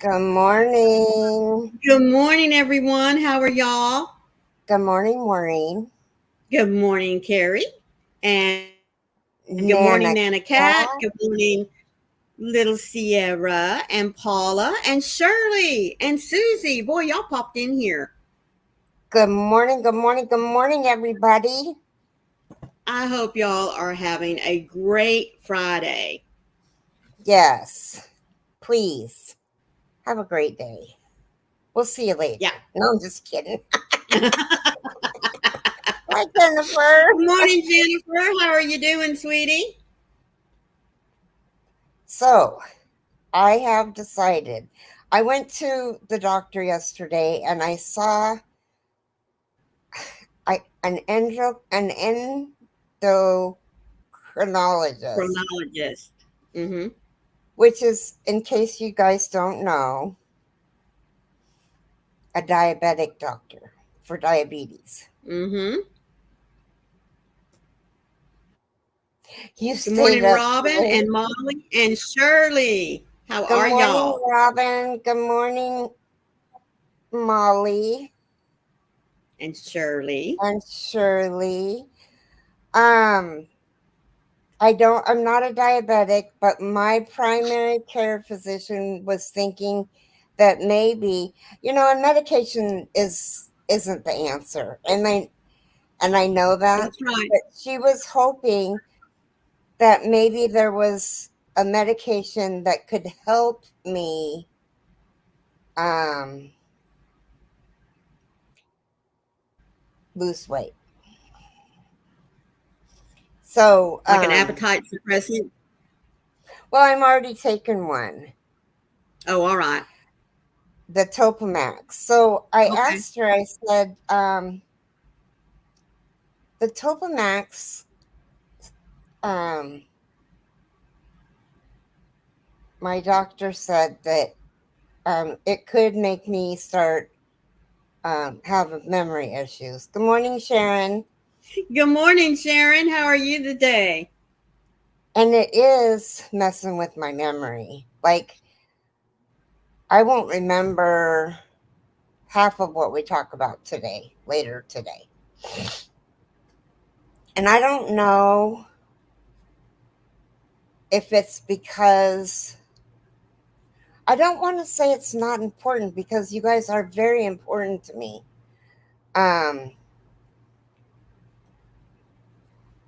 Good morning. Good morning, everyone. How are y'all? Good morning, Maureen. Good morning, Carrie. And good morning, Nana Cat. Nana Good morning, Cat. little Sierra and Paula and Shirley and Susie. Boy, y'all popped in here. Good morning, everybody. I hope y'all are having a great Friday. Yes, please have a great day. We'll see you Yeah. later. No, I'm just kidding. Good Hi, Jennifer. morning, Jennifer. How are you doing, sweetie? So, I have decided. I went to the doctor yesterday and I saw an endocrinologist, Chronologist. Mm-hmm. which is, in case you guys don't know, a diabetic doctor for diabetes. Mm-hmm. You Good stayed morning, up Robin late. and Molly and Shirley. How Good are morning, y'all? Robin. Good morning, Molly And Shirley. and Shirley. Um, I'm not a diabetic, but my primary care physician was thinking that maybe, and medication isn't the answer. And I know that, That's right. but she was hoping that maybe there was a medication that could help me um, lose weight. So, Like an appetite suppressant. well, I'm already taking one, Oh, all right. the Topamax. So I Okay. asked her, I said, the Topamax, um, my doctor said that it could make me start having memory issues. Good morning, Sharon. Good morning, Sharon. How are you today? And it is messing with my memory. Like, I won't remember half of what we talk about today, later today. And I don't know if it's because I don't want to say it's not important because you guys are very important to me. Um,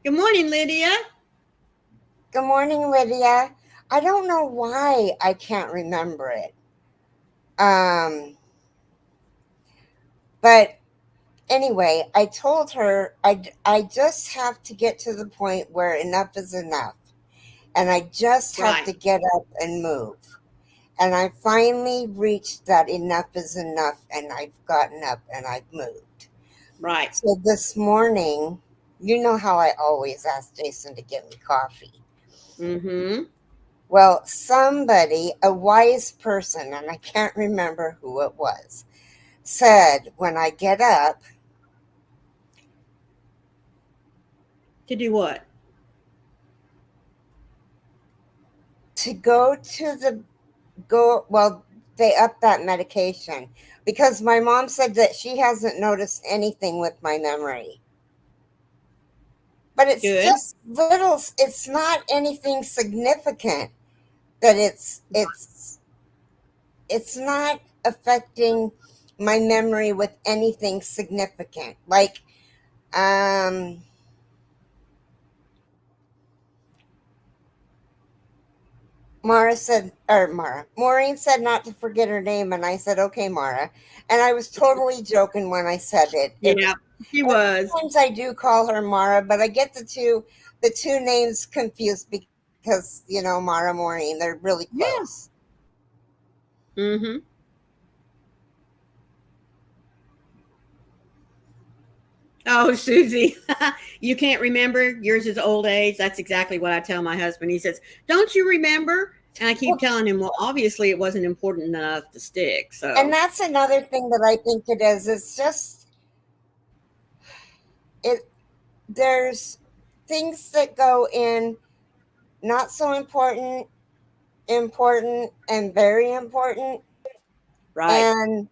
Good morning, Lydia. Good morning, Lydia. I don't know why I can't remember it. Um, but anyway, I told her I just have to get to the point where enough is enough. And I just have Right, to get up and move. And I finally reached that enough is enough, and I've gotten up and I've moved. right. So this morning, you know how I always ask Jason to get me coffee. Mm-hmm. Well, somebody, a wise person, and I can't remember who it was, said when I get up To do what? to go to the go, well, they upped that medication because my mom said that she hasn't noticed anything with my memory. But it's Good. just little, it's not anything significant that it's not affecting my memory with anything significant. Like um Maureen said not to forget her name, and I said, okay, Mara. And I was totally joking when I said it. Yeah, she And was. sometimes I do call her Mara, but I get the two names confused because, Mara Maureen, they're really Yeah. close. Mm-hmm. Oh, Susie, you can't remember? Yours is old age. That's exactly what I tell my husband. He says, don't you remember? And I keep Well, telling him, well, obviously it wasn't important enough to stick. and So, that's another thing that I think it is. It's just it there's things that go in not so important, important, and very important. Right. And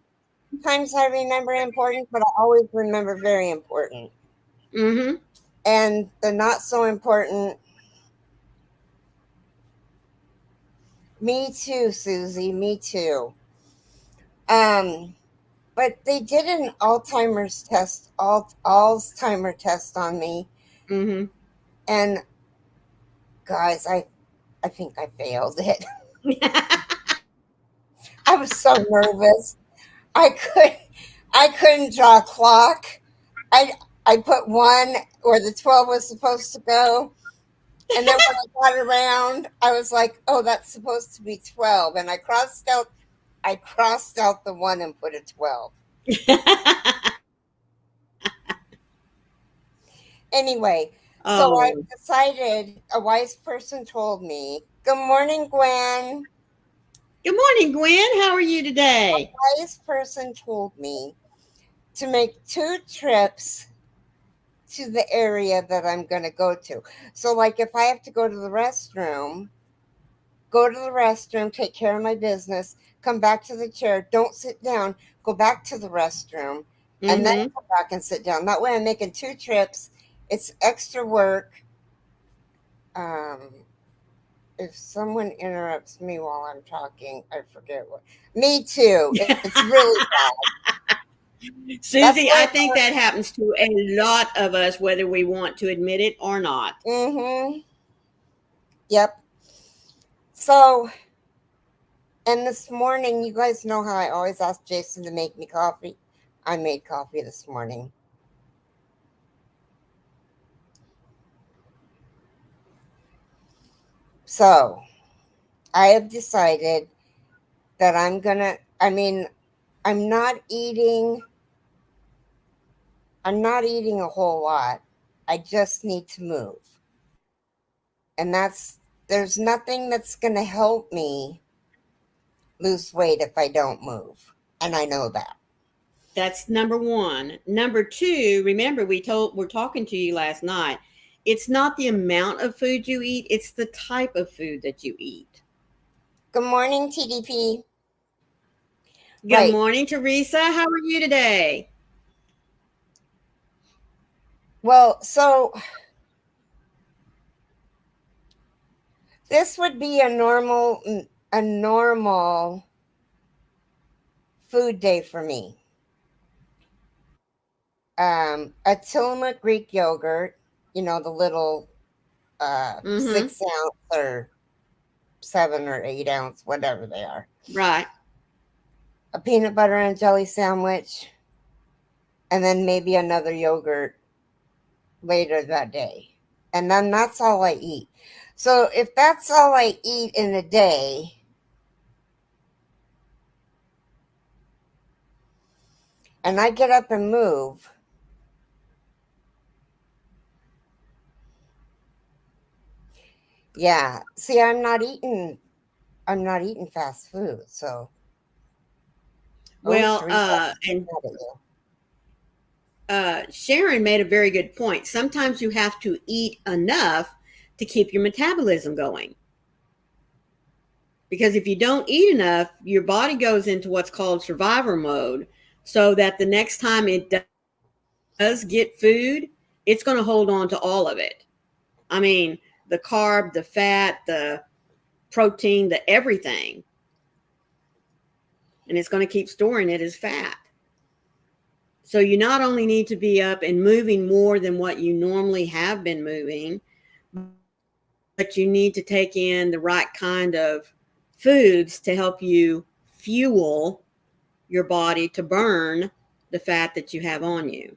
sometimes I remember important, but I always remember very important. Mm-hmm. And the not so important, me too, Susie, me too. Um, but they did an Alzheimer test on me, Mm-hmm. and guys, I think I failed it. I was so nervous. I could I couldn't draw a clock. I I put one where the 12 was supposed to go. And then when I got around, I was like, oh, that's supposed to be 12. And I crossed out the one and put a 12. Anyway, so I Oh, decided, a wise person told me, good morning, Gwen. good morning, Gwen. How are you today? Wise person told me to make 2 trips to the area that I'm going to go to. So, like, if I have to go to the restroom, take care of my business, come back to the chair, don't sit down, go back to the restroom, and then Mm-hmm. come back and sit down. That way, I'm making 2 trips. It's extra work. Um, if someone interrupts me while I'm talking, I forget what. Me too. It's really bad. That's Susie, I why. think that happens to a lot of us, whether we want to admit it or not. Mm-hmm. Yep. So, and this morning, you guys know how I always ask Jason to make me coffee. I made coffee this morning. So, I have decided that I'm not eating a whole lot. I just need to move. And there's nothing that's going to help me lose weight if I don't move. And I know that. That's number one. Number two, remember we're talking to you last night. It's not the amount of food you eat, it's the type of food that you eat. Good morning, TDP. Good Right. morning, Teresa. How are you today? Well, so this would be a normal food day for me. A Tillamook Greek yogurt, the little Mm-hmm. 6 ounce or 7 or 8 ounce, whatever they are. Right. A peanut butter and jelly sandwich, and then maybe another yogurt later that day. And then that's all I eat. So if that's all I eat in a day, and I get up and move, yeah. See, I'm not eating fast food. So, oh, Well, Teresa, and mad at you. Sharon made a very good point. Sometimes you have to eat enough to keep your metabolism going. Because if you don't eat enough, your body goes into what's called survivor mode, so that the next time it does get food, it's going to hold on to all of it. I mean, the carb, the fat, the protein, the everything. And it's going to keep storing it as fat. So you not only need to be up and moving more than what you normally have been moving, but you need to take in the right kind of foods to help you fuel your body to burn the fat that you have on you.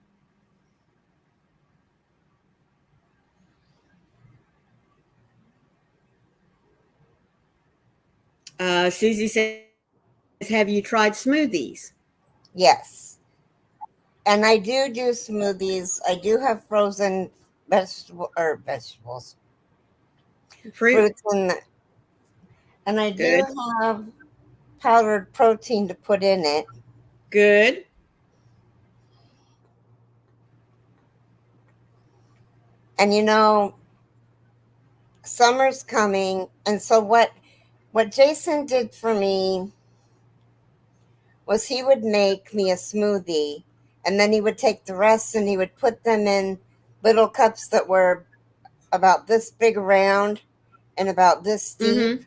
Susie says, have you tried smoothies? Yes. And I do smoothies. I do have frozen vegetables, Fruit? fruits, and I do Good. have powdered protein to put in it. Good. And summer's coming, and so what Jason did for me was he would make me a smoothie, and then he would take the rest and he would put them in little cups that were about this big around and about this deep, Mm-hmm.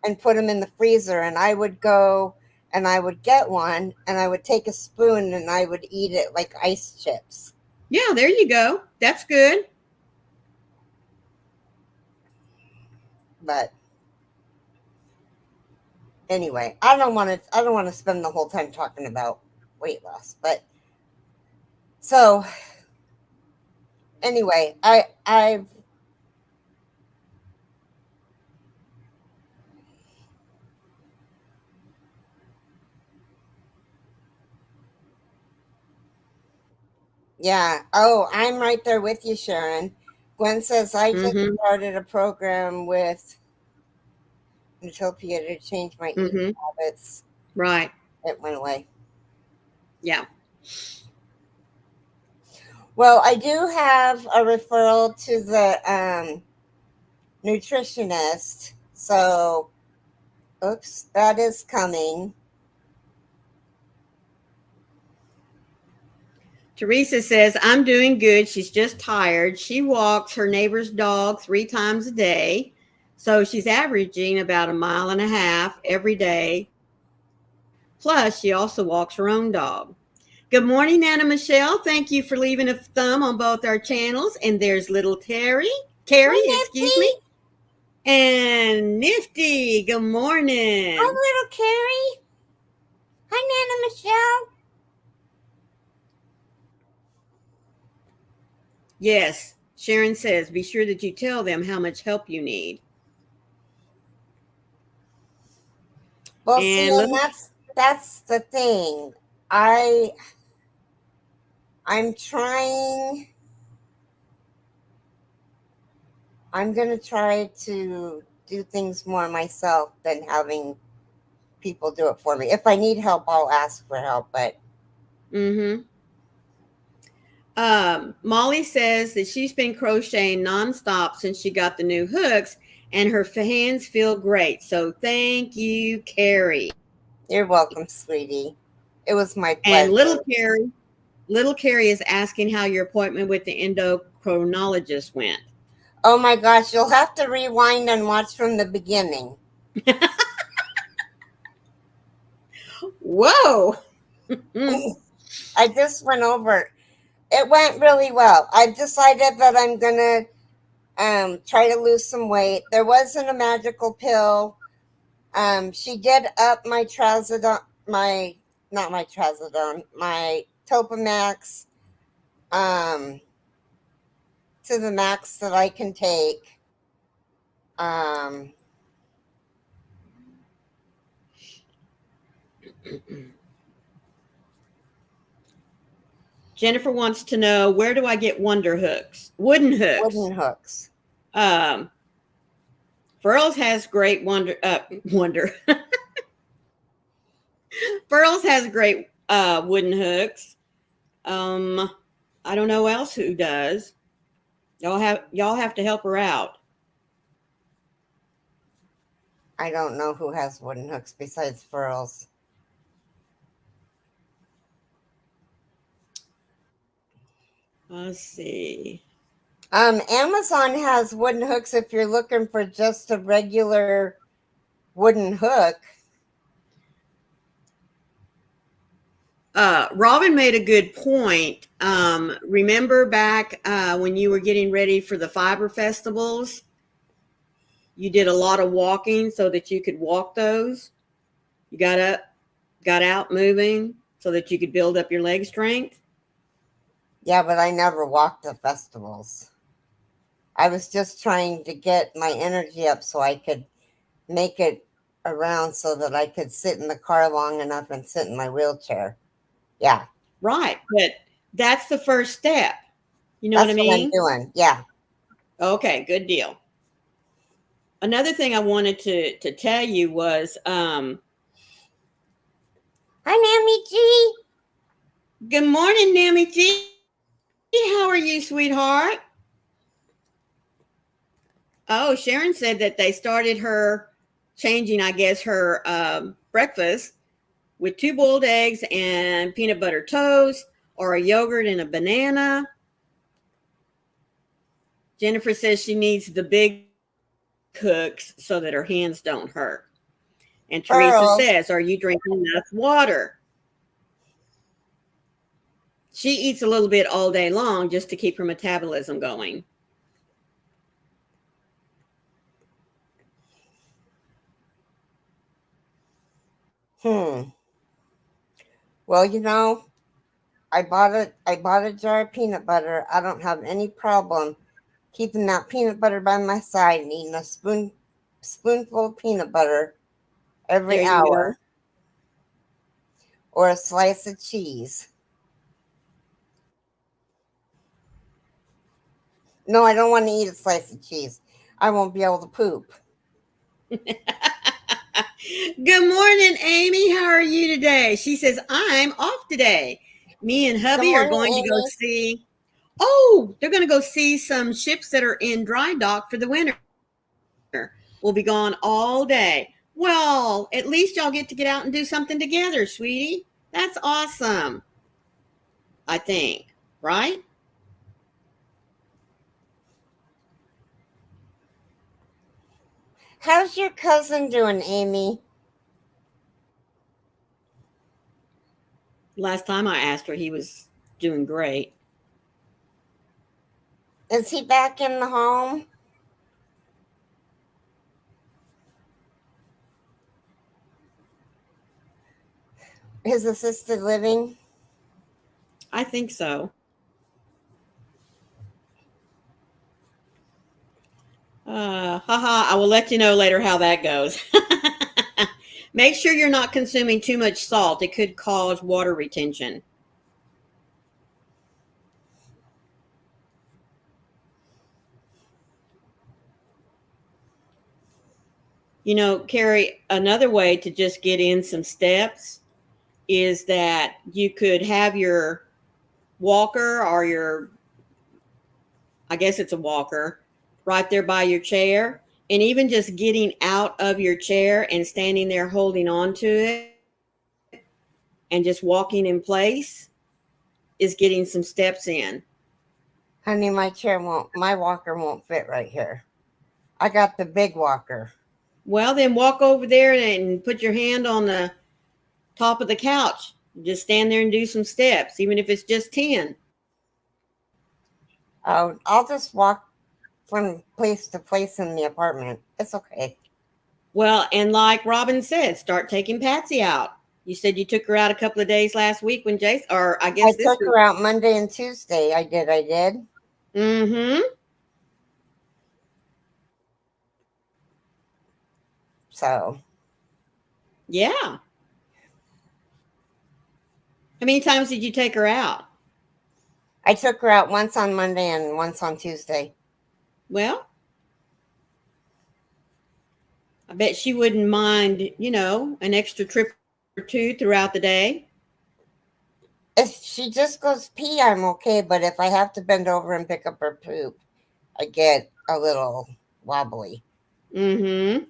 and put them in the freezer. And I would go and I would get one and I would take a spoon and I would eat it like ice chips. Yeah, there you go. That's good. But anyway, I don't want to spend the whole time talking about weight loss. But so anyway, I've yeah. Oh, I'm right there with you, Sharon. Gwen says I just Mm-hmm. started a program with Utopia to change my eating Mm-hmm. habits. Right. It went away. Yeah. Well, I do have a referral to the nutritionist. So, oops, that is coming. Teresa says, I'm doing good. She's just tired. She walks her neighbor's dog 3 times a day. So she's averaging about 1.5 miles every day. Plus, she also walks her own dog. Good morning, Anna Michelle. Thank you for leaving a thumb on both our channels. And there's little Carrie, Hi, excuse Nifty. me, and Nifty. Good Hi, morning. little Carrie. Hi, Nana Michelle. Yes, Sharon says, be sure that you tell them how much help you need. Well, see, And and little, that's the thing. I I'm trying. I'm gonna try to do things more myself than having people do it for me. If I need help, I'll ask for help. But mm-hmm. Molly says that she's been crocheting nonstop since she got the new hooks, and her hands feel great. So thank you, Carrie. you're welcome, sweetie. It was my And pleasure. little Carrie is asking how your appointment with the endocrinologist went. Oh my gosh, you'll have to rewind and watch from the beginning. Whoa. I just went over. It went really well. I've decided that I'm gonna try to lose some weight. There wasn't a magical pill. She did up my trazodone, my not my trazodone, my Topamax, um, to the max that I can take. Um, Jennifer wants to know, where do I get wooden hooks? Wooden hooks. Um, Furls has great wonder. Furls has great wooden hooks. Um, I don't know else who does. Y'all have to help her out. I don't know who has wooden hooks besides Furls. Let's see. Amazon has wooden hooks if you're looking for just a regular wooden hook. Robin made a good point. Remember back when you were getting ready for the fiber festivals, you did a lot of walking so that you could walk those. You got out moving so that you could build up your leg strength. Yeah, but I never walked the festivals. I was just trying to get my energy up so I could make it around so that I could sit in the car long enough and sit in my wheelchair. Yeah, Right. But that's the first step. You know what I that's what I'm mean? doing. Yeah. Okay, good deal. Another thing I wanted to tell you was Hi, Mammy G. good morning, Nammy G. How are you, sweetheart? Oh, Sharon said that they started her changing, I guess, her breakfast with 2 boiled eggs and peanut butter toast, or a yogurt and a banana. Jennifer says she needs the big cooks so that her hands don't hurt. And Teresa Earl, says, are you drinking enough water? She eats a little bit all day long just to keep her metabolism going. Well, you know, I bought a jar of peanut butter. I don't have any problem keeping that peanut butter by my side and eating a spoonful of peanut butter every There you go. hour, or a slice of cheese. No, I don't want to eat a slice of cheese. I won't be able to poop. Good morning, Amy. How are you today? She says, I'm off today. Me and Good hubby are morning, going to go Amy. see. Oh, they're going to go see some ships that are in dry dock for the winter. We'll be gone all day. Well, at least y'all get to get out and do something together, sweetie. That's awesome. I think, right? How's your cousin doing, Amy? Last time I asked her, he was doing great. Is he back in the home? His assisted living? I think so. Haha, I will let you know later how that goes. Make sure you're not consuming too much salt. It could cause water retention. You know, Carrie, another way to just get in some steps is that you could have your walker or your, I guess it's a walker, right there by your chair. And even just getting out of your chair and standing there holding on to it and just walking in place is getting some steps in. Honey, my walker won't fit right here. I got the big walker. Well, then walk over there and put your hand on the top of the couch. Just stand there and do some steps, even if it's just 10. I'll just walk from place to place in the apartment. It's okay. Well, and like Robin said, start taking Patsy out. You said you took her out a couple of days last week when Jason, or I I guess this took week. her out Monday and Tuesday. I did. Mm-hmm. So, Yeah. How many times did you take her out? I took her out once on Monday and once on Tuesday. Well, I bet she wouldn't mind, an extra trip or two throughout the day. If she just goes pee, I'm okay. But if I have to bend over and pick up her poop, I get a little wobbly. Mm-hmm.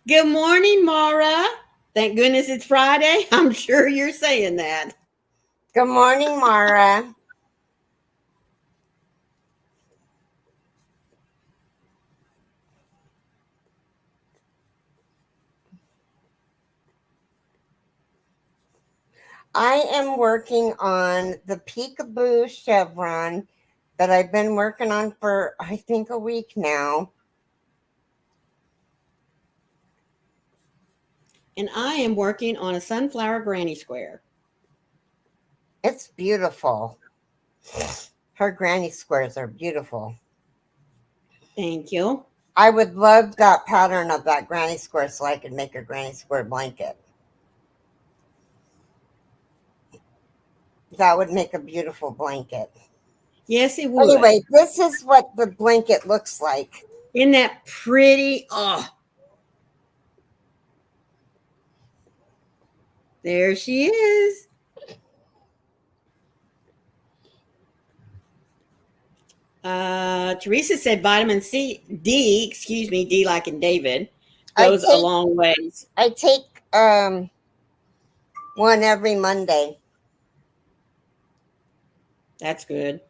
Good morning, Mara. Thank goodness it's Friday. I'm sure you're saying that. Good morning, Mara. I am working on the Peekaboo chevron that I've been working on for, I think, a week now. And I am working on a sunflower granny square. It's beautiful. Her granny squares are beautiful. Thank you. I would love that pattern of that granny square so I could make a granny square blanket. That would make a beautiful blanket. Yes, it would. Anyway, this is what the blanket looks like. Isn't that pretty? Oh, there she is. Teresa said D like in David, I goes a take long ways. I take one every Monday. That's good.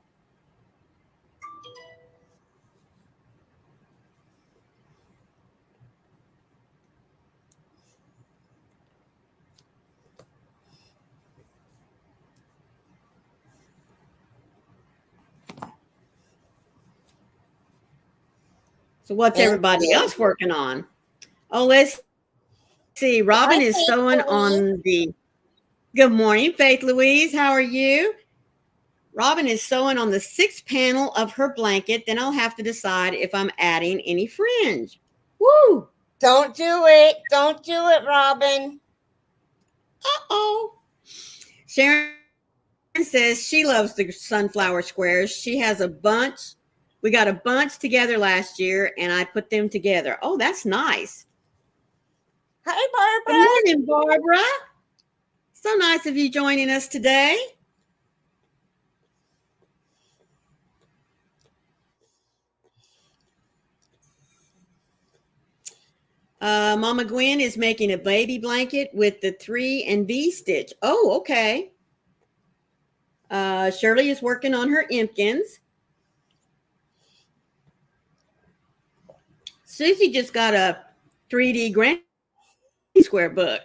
So what's Thank everybody you. else working on? Oh, let's see. Hi, Robin is Faith sewing Louise. on the Good morning, Faith Louise. How are you? Robin is sewing on the 6th panel of her blanket. Then I'll have to decide if I'm adding any fringe. Woo! Don't do it. Don't do it, Robin. Uh-oh. Sharon says she loves the sunflower squares. She has a bunch. We got a bunch together last year, and I put them together. Oh, that's nice. Hi, Good Barbara. morning, Barbara. So nice of you joining us today. Mama Gwen is making a baby blanket with the 3 and V stitch. Oh, okay. Shirley is working on her Impkins. Susie just got a 3D Granny Square book.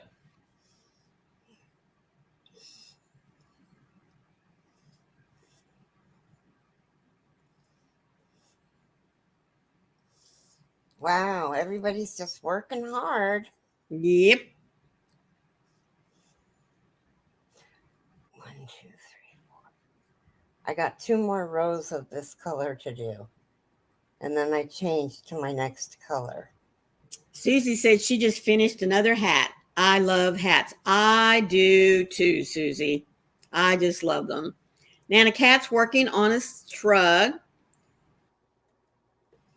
Wow, everybody's just working hard. Yep. 1, 2, 3, 4. I got 2 more rows of this color to do. And then I changed to my next color. Susie said she just finished another hat. I love hats. I do too, Susie. I just love them. Nana Cat's working on a shrug.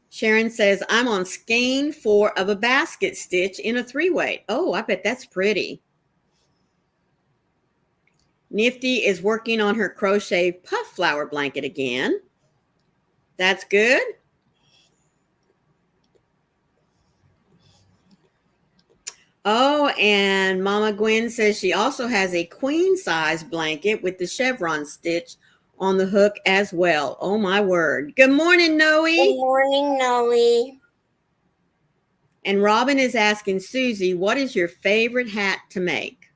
Sharon says, I'm on skein 4 of a basket stitch in a 3-weight. Oh, I bet that's pretty. Nifty is working on her crochet puff flower blanket again. That's good. Oh, and Mama Gwen says she also has a queen size blanket with the chevron stitch on the hook as well. Oh my word. Good morning, Noe. Good morning, Noe. And Robin is asking Susie, what is your favorite hat to make?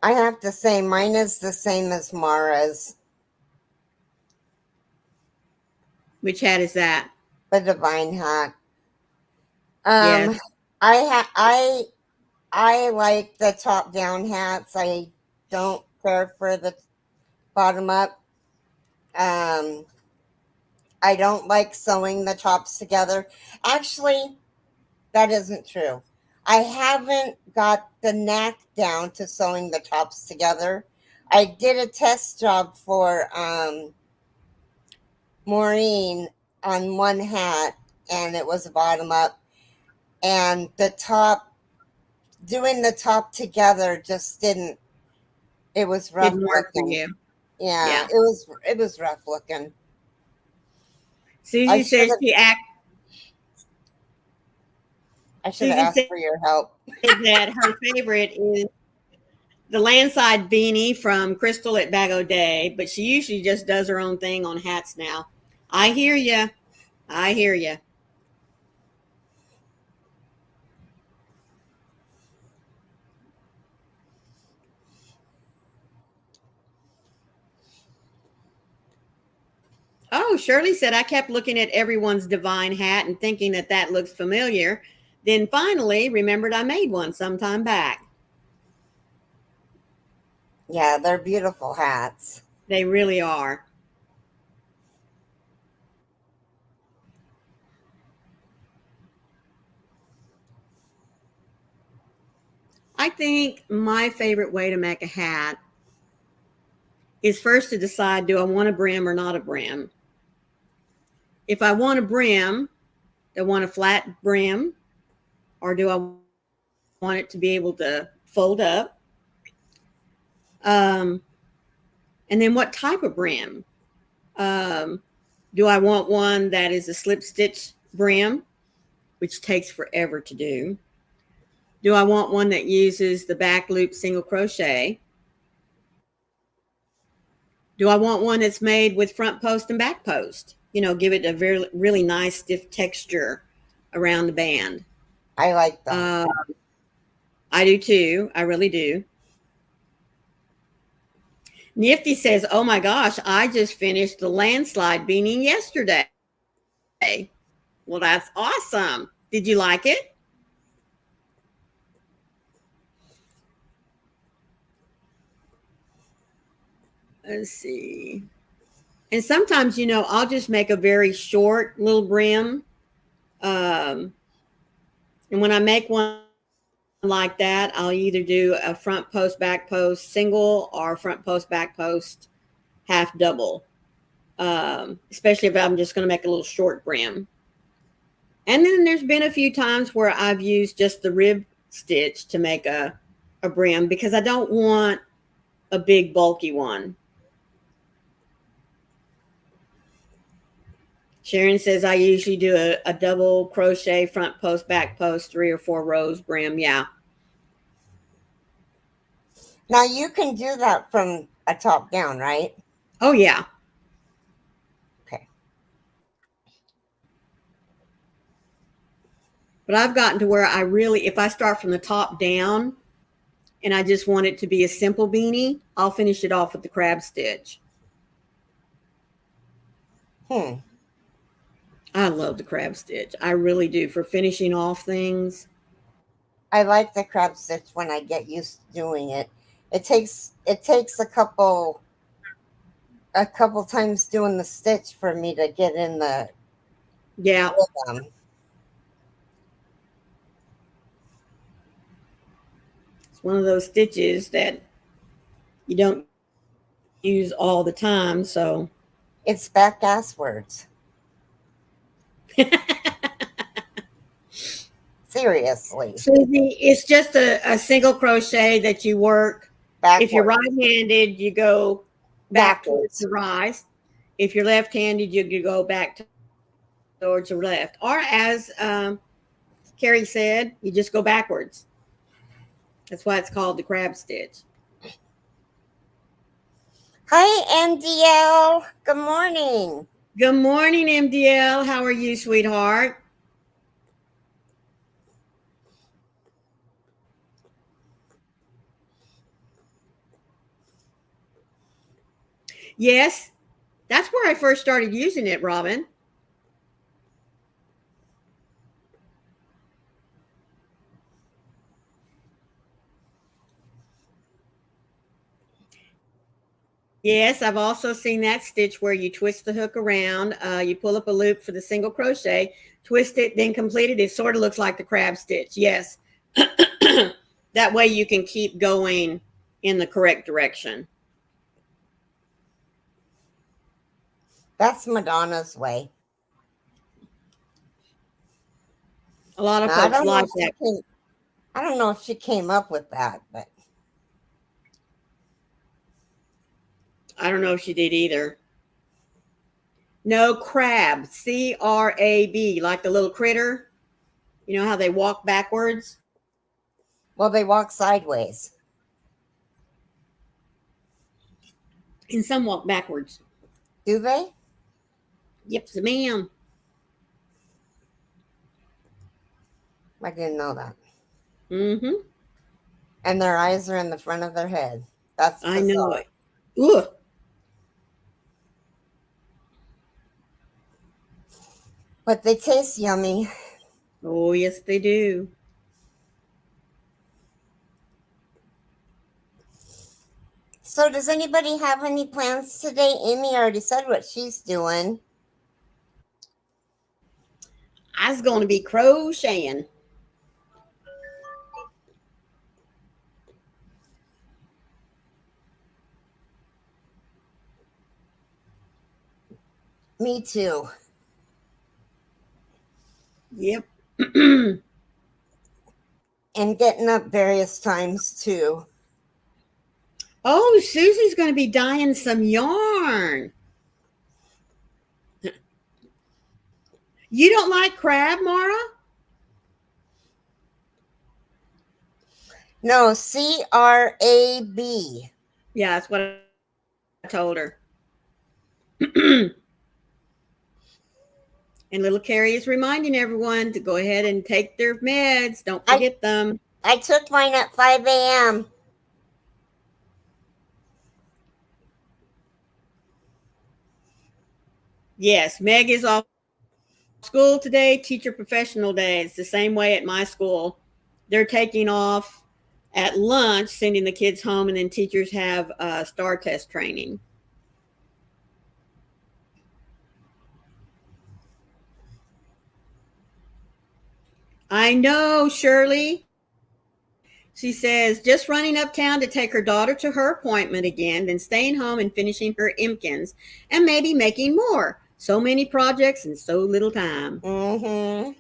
I have to say, mine is the same as Mara's. Which hat is that? The divine hat. Yes. I like the top down hats. I don't care for the bottom up. I don't like sewing the tops together. Actually, that isn't true. I haven't got the knack down to sewing the tops together. I did a test job for Maureen on one hat, and it was a bottom up, and doing the top together just didn't. It was rough Didn't work for looking. you. Yeah, Yeah. it was rough looking. Susie says I should have asked for your help. that her favorite is the Landside beanie from Crystal at Bag O' Day, but she usually just does her own thing on hats now. I hear you. I hear you. Oh, Shirley said, I kept looking at everyone's divine hat and thinking that that looks familiar. Then finally remembered I made one sometime back. Yeah, they're beautiful hats. They really are. I think my favorite way to make a hat is first to decide, do I want a brim or not a brim? If I want a brim, do I want a flat brim, or do I want it to be able to fold up? And then what type of brim? Do I want one that is a slip stitch brim, which takes forever to do? Do I want one that uses the back loop single crochet? Do I want one that's made with front post and back post? Give it a very really nice stiff texture around the band. I like them. I do too. I really do. Nifty says, "Oh my gosh, I just finished the landslide beanie yesterday." Well, that's awesome. Did you like it? Let's see. And sometimes, I'll just make a very short little brim. And when I make one like that, I'll either do a front post, back post single or front post, back post half double. Especially if I'm just going to make a little short brim. And then there's been a few times where I've used just the rib stitch to make a brim because I don't want a big bulky one. Sharon says I usually do a double crochet front post, back post, 3 or 4 rows brim. Yeah. Now you can do that from a top down, right? Oh, yeah. Okay. But I've gotten to where if I start from the top down and I just want it to be a simple beanie, I'll finish it off with the crab stitch. I love the crab stitch. I really do for finishing off things. I like the crab stitch when I get used to doing it. It takes a couple times doing the stitch for me to get in the rhythm. It's one of those stitches that you don't use all the time, so it's back-asswards. Seriously. Susie, it's just a single crochet that you work. Backwards. If you're right-handed, you go back towards the right. If you're left-handed, you go back towards the left. Or as Carrie said, you just go backwards. That's why it's called the crab stitch. Hi, MDL. Good morning. Good morning, MDL. How are you, sweetheart? Yes, that's where I first started using it, Robin. Yes, I've also seen that stitch where you twist the hook around, you pull up a loop for the single crochet, twist it, then complete it. It sort of looks like the crab stitch. Yes. That way you can keep going in the correct direction. That's Madonna's way. A lot of folks like that. I don't know if she came up with that, but I don't know if she did either. No, crab, C-R-A-B, like the little critter. You know how they walk backwards? Well, they walk sideways. And some walk backwards. Do they? Yep, ma'am. I didn't know that. Mm-hmm. And their eyes are in the front of their head. That's bizarre. I know it. Ugh. But they taste yummy. Oh, yes, they do. So does anybody have any plans today? Amy already said what she's doing. I was going to be crocheting. Me too. Yep. And getting up various times too. Oh, Susie's going to be dyeing some yarn. You don't like crab, Mara? No, CRAB. Yeah, that's what I told her. And little Carrie is reminding everyone to go ahead and take their meds. Don't forget them. I took mine at 5 a.m. Yes, Meg is off school today, teacher professional day. It's the same way at my school. They're taking off at lunch, sending the kids home, and then teachers have STAR test training. I know, Shirley. She says, just running uptown to take her daughter to her appointment again, then staying home and finishing her Imkins, and maybe making more. So many projects and so little time. Mm-hmm.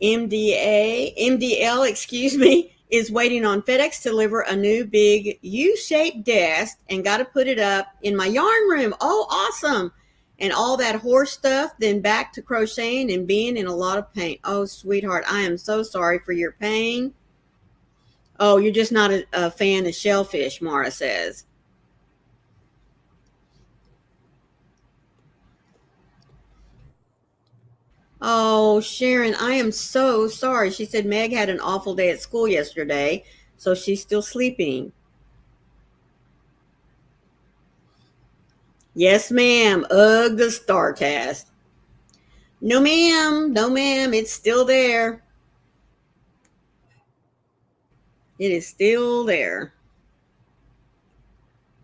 MDL, excuse me, is waiting on FedEx to deliver a new big U-shaped desk and got to put it up in my yarn room. Oh, awesome. And all that horse stuff, then back to crocheting and being in a lot of pain. Oh, sweetheart, I am so sorry for your pain. Oh, you're just not a fan of shellfish, Mara says. Oh, Sharon, I am so sorry. She said Meg had an awful day at school yesterday, so she's still sleeping. Yes, ma'am. Ugh, the StarCast. No, ma'am. No, ma'am. It's still there. It is still there.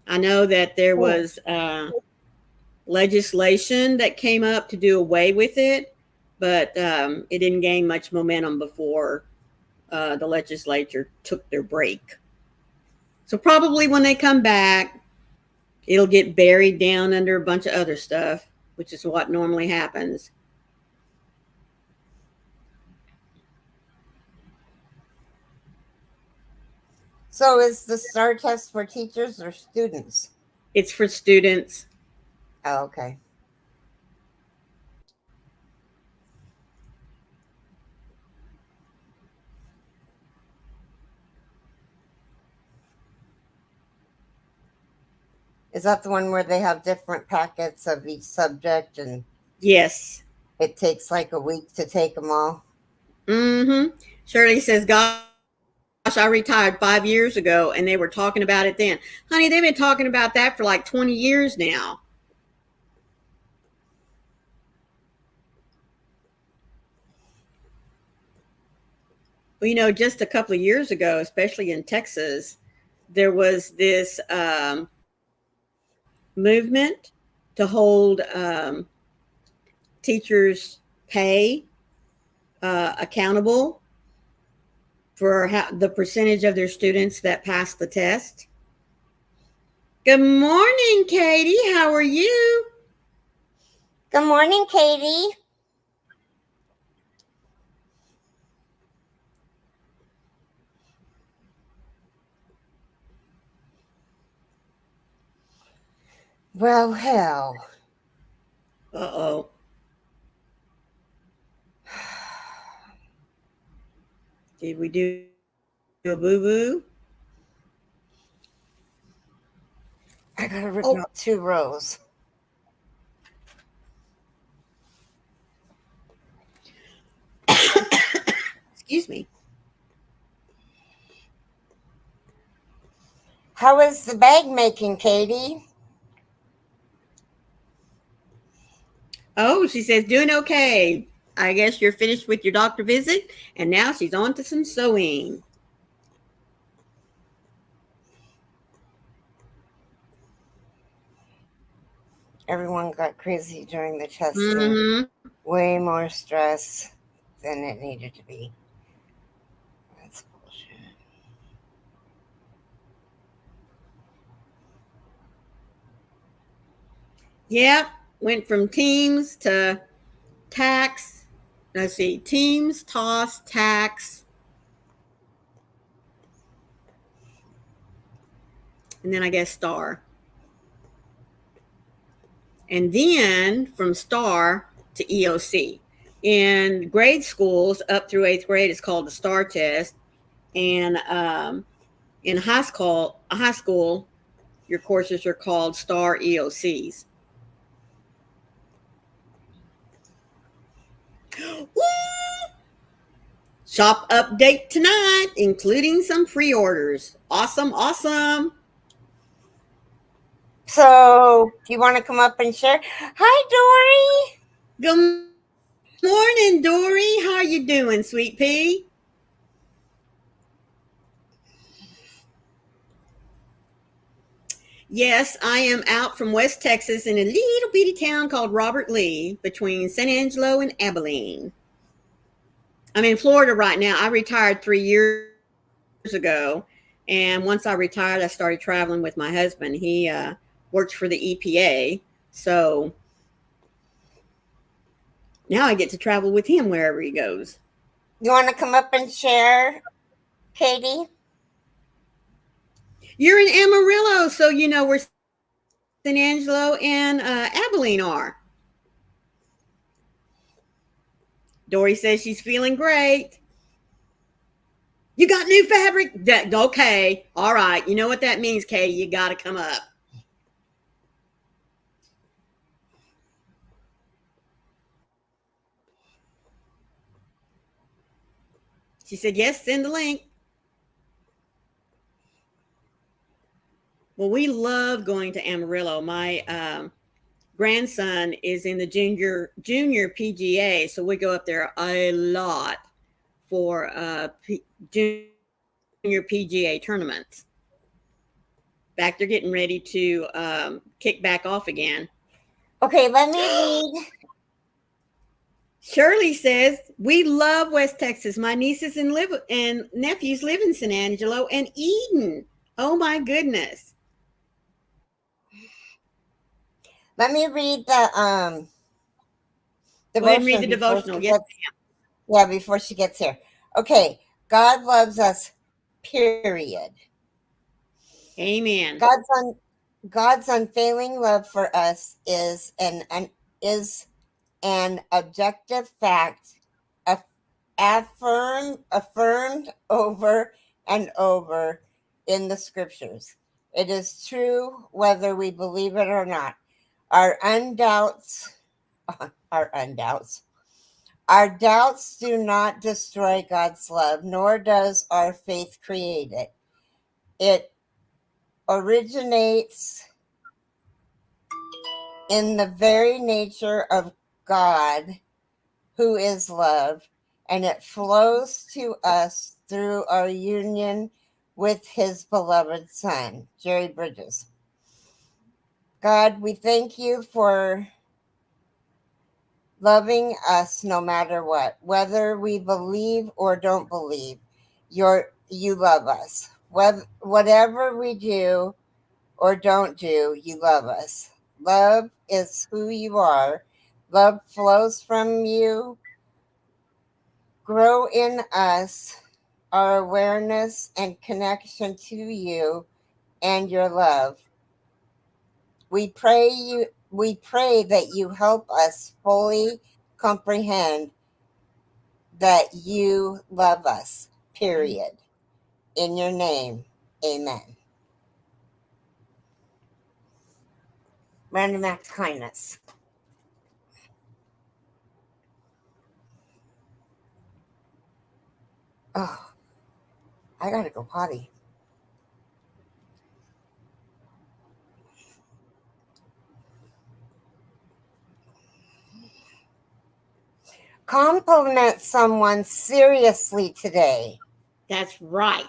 I know that there was legislation that came up to do away with it, but it didn't gain much momentum before the legislature took their break. So probably when they come back, it'll get buried down under a bunch of other stuff, which is what normally happens. So is the STAR test for teachers or students? It's for students. Oh, okay. Is that the one where they have different packets of each subject and Yes. it takes like a week to take them all? Mm-hmm. Shirley says, gosh, I retired 5 years ago and they were talking about it then. Honey, they've been talking about that for like 20 years now. Well, you know, just a couple of years ago, especially in Texas, there was this movement to hold teachers' pay accountable for the percentage of their students that passed the test. Good morning, Katie. How are you? Good morning, Katie. Well, hell. Uh-oh. Did we do a boo-boo? I gotta rip out 2 rows. Excuse me. How is the bag making, Katie? Oh, she says, doing okay. I guess you're finished with your doctor visit, and now she's on to some sewing. Everyone got crazy during the testing. Mm-hmm. Way more stress than it needed to be. That's bullshit. Yep. Went from teams to tax. Let's see. Teams, toss, tax. And then I guess star. And then from star to EOC. in grade schools up through 8th grade, it's called the STAR test. And in high school, your courses are called STAR EOCs. Shop update tonight, including some pre-orders. Awesome, awesome. So, do you want to come up and share? Hi, Dory. Good morning, Dory. How are you doing, sweet pea? Yes, I am out from West Texas in a little bitty town called Robert Lee between San Angelo and Abilene. I'm in Florida right now. I retired 3 years ago. And once I retired, I started traveling with my husband. He works for the EPA. So now I get to travel with him wherever he goes. You want to come up and share, Katie? You're in Amarillo, so you know where San Angelo and Abilene are. Dory says she's feeling great. You got new fabric? Okay. All right. You know what that means, Katie. You got to come up. She said, yes, send the link. Well, we love going to Amarillo. My grandson is in the junior PGA, so we go up there a lot for junior PGA tournaments. In fact, they're getting ready to kick back off again. Okay, let me read. Shirley says, we love West Texas. My nieces and nephews live in San Angelo and Eden. Oh, my goodness. Let me read the Go ahead and read the devotional. Yes, yeah, before she gets here. Okay, God loves us, period. Amen. God's unfailing love for us is an objective fact, affirmed over and over in the scriptures. It is true whether we believe it or not. Our doubts do not destroy God's love, nor does our faith create it. It originates in the very nature of God, who is love, and it flows to us through our union with his beloved Son, Jerry Bridges. God, we thank you for loving us no matter what, whether we believe or don't believe. You love us. Whatever we do or don't do, you love us. Love is who you are. Love flows from you. Grow in us our awareness and connection to you and your love. We pray that you help us fully comprehend that you love us, period. In your name, amen. Random act of kindness. Oh, I gotta go potty. Compliment someone seriously today. That's right.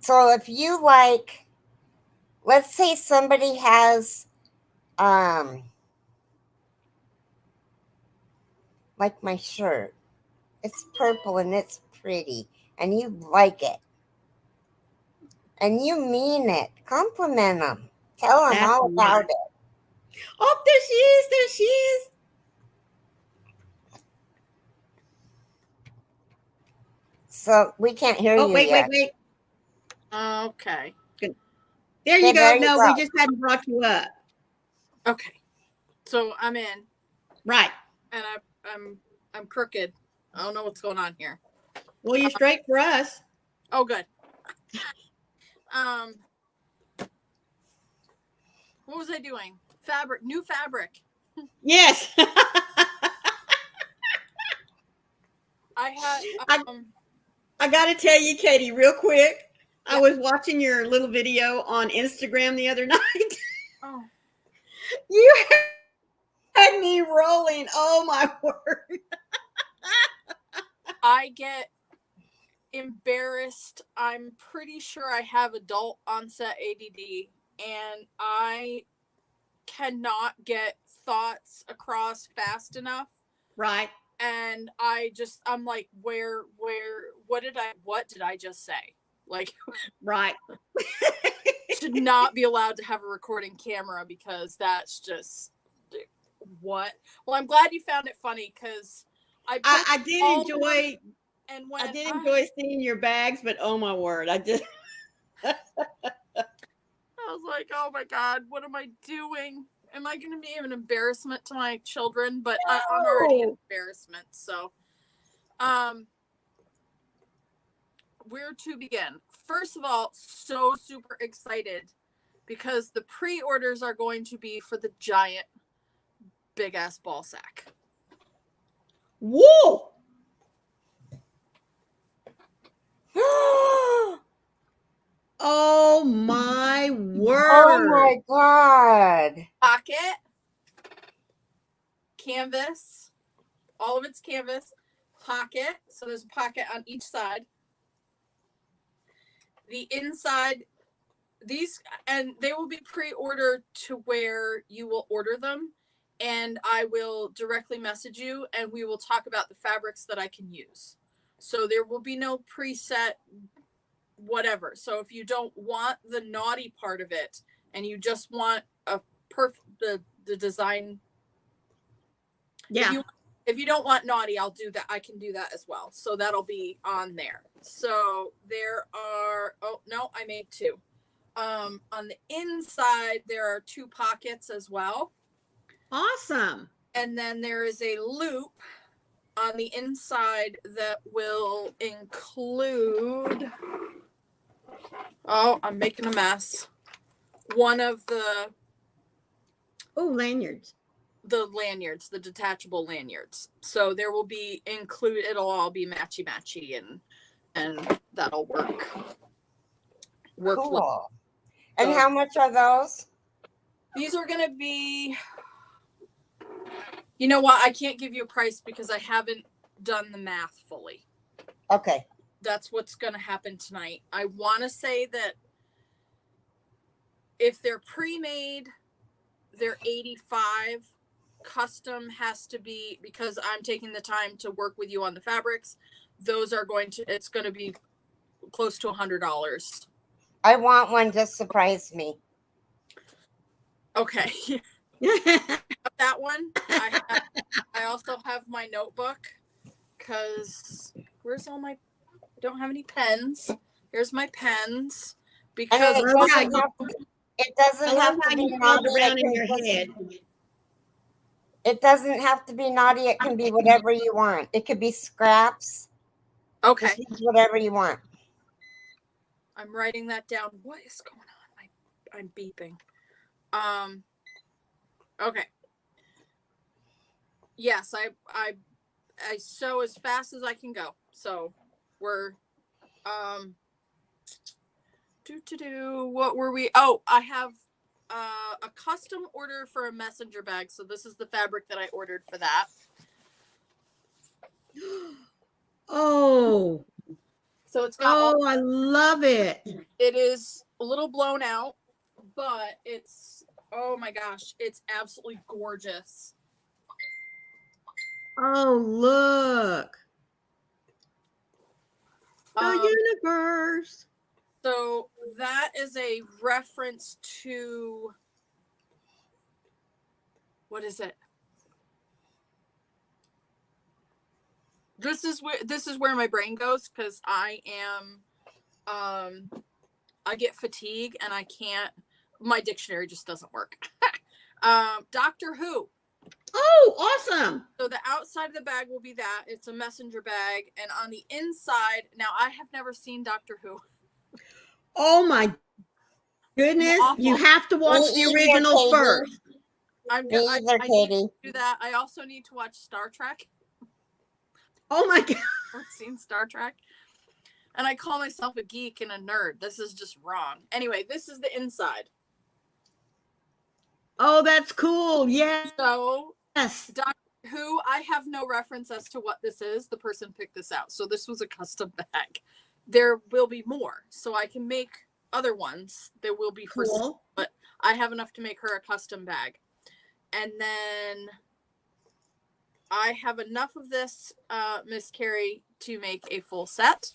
So if you let's say somebody has like my shirt. It's purple and it's pretty and you like it. And you mean it. Compliment them. Tell them That's all about it. Oh, there she is. There she is. So we can't hear you yet. Wait. Okay. Good. There you go. There you No, go. we just hadn't brought you up. Okay. So I'm in, Right. and I'm crooked. I don't know what's going on here. Well, you're straight for us. Oh, good. What was I doing? Fabric, new fabric. Yes. I had. I got to tell you, Katie, real quick. Yeah. I was watching your little video on Instagram the other night. Oh. You had me rolling. Oh, my word. I get embarrassed. I'm pretty sure I have adult onset ADD, and I cannot get thoughts across fast enough. Right. And I'm like, what did I just say? Like, right. Should not be allowed to have a recording camera, because that's just what. Well, I'm glad you found it funny, because I did enjoy. And when I did enjoy seeing your bags, but oh my word, I just. I was like, oh my God, what am I doing? Am I going to be an embarrassment to my children? But no. I'm already an embarrassment. So, where to begin? First of all, so super excited, because the pre-orders are going to be for the giant, big ass ball sack. Whoa! Oh my word! Oh my God! Pocket, canvas, all of it's canvas, pocket. So there's a pocket on each side. The inside, these, and they will be pre-ordered to where you will order them, and I will directly message you, and we will talk about the fabrics that I can use. So there will be no preset whatever. So if you don't want the naughty part of it, and you just want a the design, yeah. If you don't want naughty, I'll do that. I can do that as well. So that'll be on there. So there are, oh no, I made two. On the inside, there are two pockets as well. Awesome. And then there is a loop on the inside that will include, oh, I'm making a mess. One of the lanyards. The lanyards, the detachable lanyards. So there will be it'll all be matchy and that'll work. Cool. Well. And how much are those? These are going to be, you know what? I can't give you a price because I haven't done the math fully. Okay. That's what's going to happen tonight. I want to say that if they're pre-made, they're $85. Custom has to be, because I'm taking the time to work with you on the fabrics, it's going to be close to $100. I want one. Just surprise me. Okay. That one. I also have my notebook, because I don't have any pens. Here's my pens, because it doesn't have to be naughty. Around in your head. It doesn't have to be naughty. It can be whatever you want. It could be scraps. Okay. Just whatever you want. I'm writing that down. What is going on? I'm beeping. Okay. Yes, I sew as fast as I can go. So we're what were we? Oh, I have a custom order for a messenger bag. So this is the fabric that I ordered for that. Oh. So it's got I love it. It is a little blown out, but it's, oh my gosh, it's absolutely gorgeous. Oh, look. The universe. So that is a reference to, what is it? This is where my brain goes, because I get fatigue and I can't, my dictionary just doesn't work. Doctor Who. Oh, awesome. So the outside of the bag will be that. It's a messenger bag. And on the inside, now I have never seen Doctor Who. Oh my goodness. Awful. You have to watch Me the either, originals Katie. first. I Me either, need Katie. to do that. I also need to watch Star Trek. Oh my God. I've seen Star Trek. And I call myself a geek and a nerd. This is just wrong. Anyway, this is the inside. Oh, that's cool. Yes. So Yes. Doctor Who, I have no reference as to what this is. The person picked this out. So this was a custom bag. There will be more. So I can make other ones. There will be for sale, Cool. but I have enough to make her a custom bag. And then I have enough of this, Miss Carrie, to make a full set.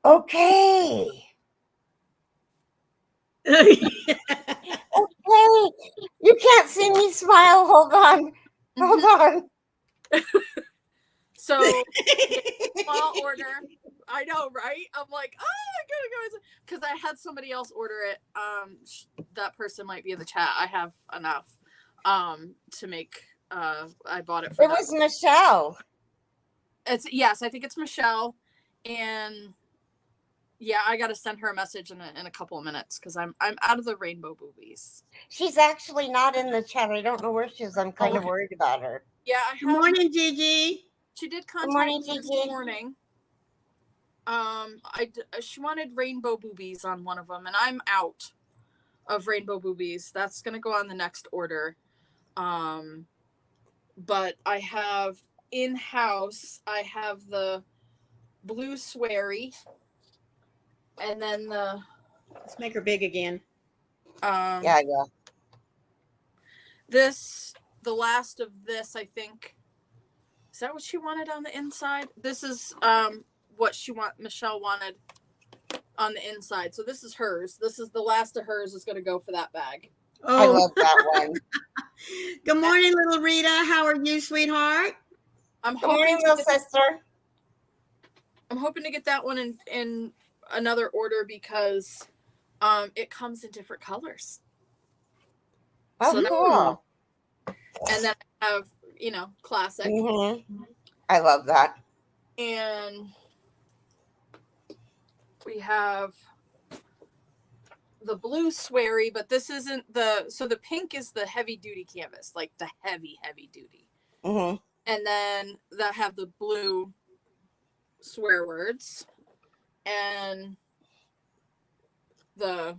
Okay. Mm-hmm. Okay. You can't see me smile. Hold on. Hold on. So small order. I know, right? I'm like, oh, I gotta go, because I had somebody else order it. That person might be in the chat. I have enough to make. I bought it for It was Michelle. Yes, I think it's Michelle, and yeah, I got to send her a message in a couple of minutes because I'm out of the rainbow boobies. She's actually not in the chat. I don't know where she is. I'm kind of worried about her. Yeah, I Good have. morning, Gigi. She did Good contact morning, me this Gigi. morning. She wanted rainbow boobies on one of them, and I'm out of rainbow boobies. That's gonna go on the next order. But I have in-house. I have the blue sweary, and then the Let's make her big again. Yeah. the last of this, I think. Is that what she wanted on the inside? This is what Michelle wanted on the inside. So this is hers. This is the last of hers is going to go for that bag. Oh, I love that one. Good morning, little Rita. How are you, sweetheart? I'm Good morning, little sister. I'm hoping to get that one in another order because it comes in different colors. Oh, So cool. And then I have, classic. Mm-hmm. I love that. And we have the blue sweary, but this isn't so the pink is the heavy duty canvas, like the heavy duty. Mm-hmm. And then that have the blue swear words and the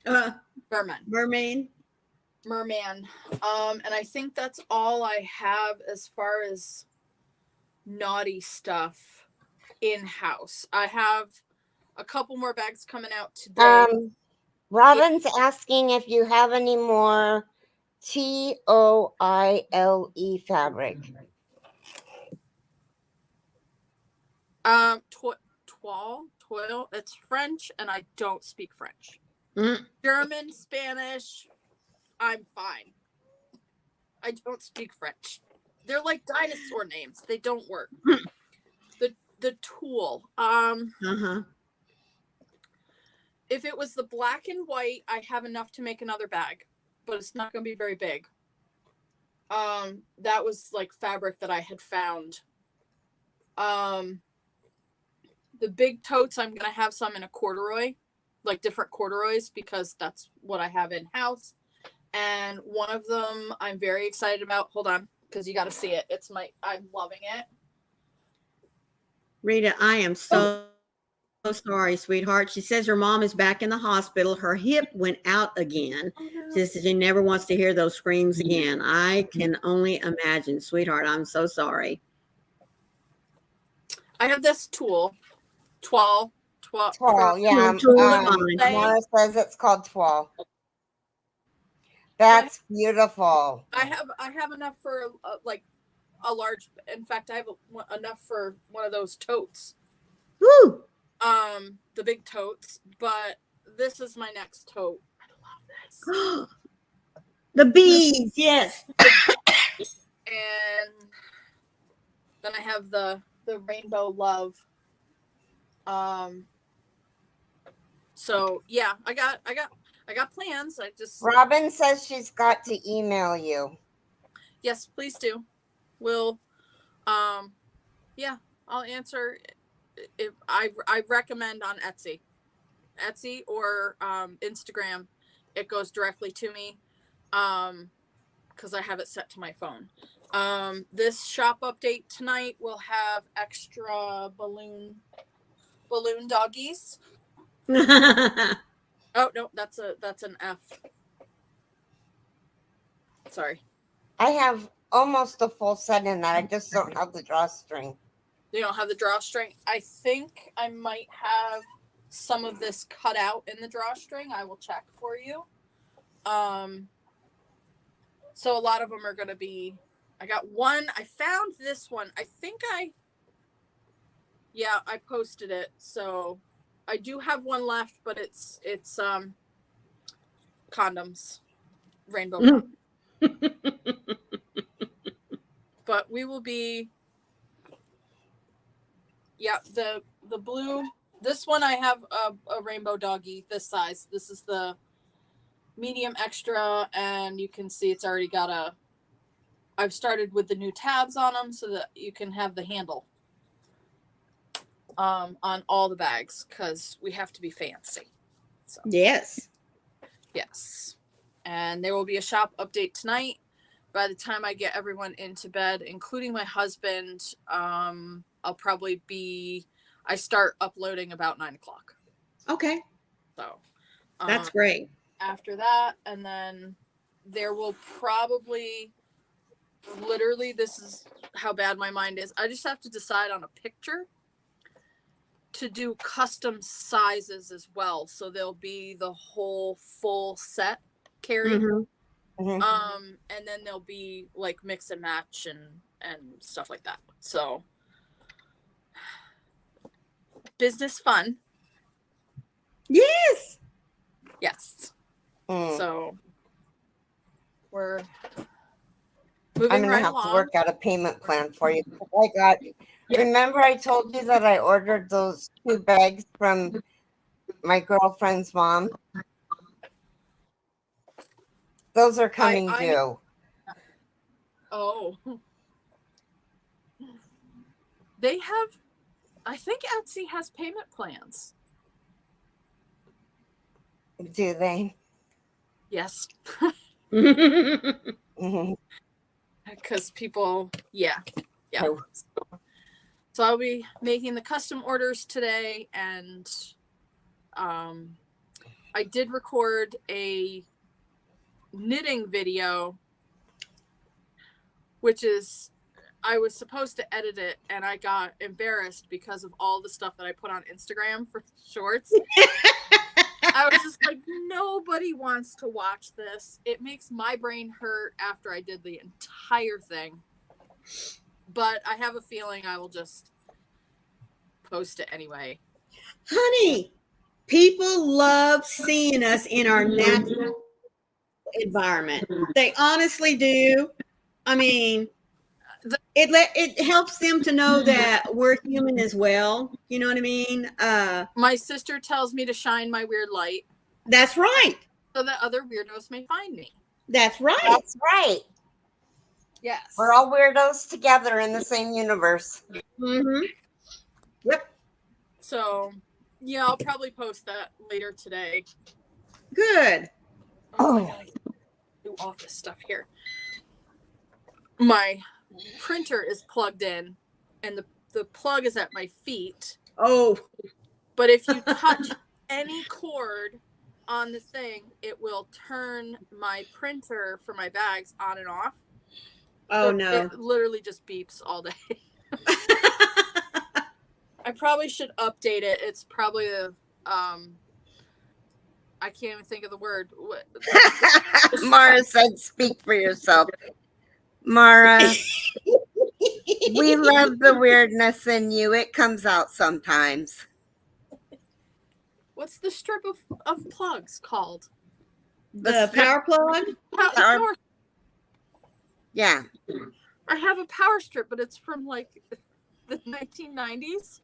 merman. And I think that's all I have as far as naughty stuff in-house. I have a couple more bags coming out today. Robin's asking if you have any more TOILE fabric. Toile. It's French, and I don't speak French. Mm. German, Spanish, I'm fine. I don't speak French. They're like dinosaur names. They don't work. The tulle. If it was the black and white, I have enough to make another bag, but it's not going to be very big. That was like fabric that I had found. The big totes, I'm going to have some in a corduroy, like different corduroys, because that's what I have in house. And one of them I'm very excited about. Hold on, because you got to see it. I'm loving it. Rita, I am so sorry, sweetheart. She says her mom is back in the hospital. Her hip went out again. Oh, no. She says she never wants to hear those screams again. I can only imagine, sweetheart. I'm so sorry. I have this toile. Toile, yeah. Mara says it's called toile. That's beautiful. I have enough for like a large. In fact, I have enough for one of those totes. Woo! The big totes. But this is my next tote. I love this. The bees, yes. And then I have the rainbow love. So yeah, I got I got plans. I just Robin says she's got to email you. yes, please do. We'll yeah, I'll answer if I recommend on Etsy or Instagram. It goes directly to me because I have it set to my phone. This shop update tonight will have extra balloon doggies. Oh no, that's an F. Sorry. I have almost a full set in that. I just don't have the drawstring. You don't have the drawstring. I think I might have some of this cut out in the drawstring. I will check for you. So a lot of them are going to be, I got one. I found this one. I think I posted it. So I do have one left, but it's condoms, rainbow condoms. But we will be, the blue, this one I have a rainbow doggy this size. This is the medium extra, and you can see it's already got I've started with the new tabs on them so that you can have the handle on all the bags because we have to be fancy. So Yes. yes. And there will be a shop update tonight. By the time I get everyone into bed, including my husband, I'll probably I start uploading about 9:00. Okay. So That's great. after that, and then there will probably, literally, this is how bad my mind is. I just have to decide on a picture to do custom sizes as well. So there'll be the whole full set carried. Mhm. And then there'll be like mix and match and stuff like that. So business fun. Yes. Yes. Mm. So we're I'm moving gonna right have along. to work out a payment plan for you. Remember I told you that I ordered those 2 bags from my girlfriend's mom? Those are coming due. Oh. They have, I think Etsy has payment plans. Do they? Yes. Mhm. Because people, yeah. Oh. So I'll be making the custom orders today, and I did record a knitting video, which is, I was supposed to edit it, and I got embarrassed because of all the stuff that I put on Instagram for shorts. I was just like, nobody wants to watch this. It makes my brain hurt after I did the entire thing. But I have a feeling I will just post it anyway. Honey, people love seeing us in our natural environment. They honestly do. I mean, it helps them to know that we're human as well. You know what I mean? My sister tells me to shine my weird light That's right. so that other weirdos may find me. That's right. That's right. Yes. We're all weirdos together in the same universe. Mm-hmm. Yep. So, yeah, I'll probably post that later today. Good. Oh, I gotta do office stuff here. My printer is plugged in, and the plug is at my feet. Oh. But if you touch any cord on the thing, it will turn my printer for my bags on and off. Oh, no. It literally just beeps all day. I probably should update it. It's probably I can't even think of the word. Mara said, speak for yourself. Mara, we love the weirdness in you. It comes out sometimes. What's the strip of plugs called? The power plug? Power. Yeah. I have a power strip, but it's from like the 1990s.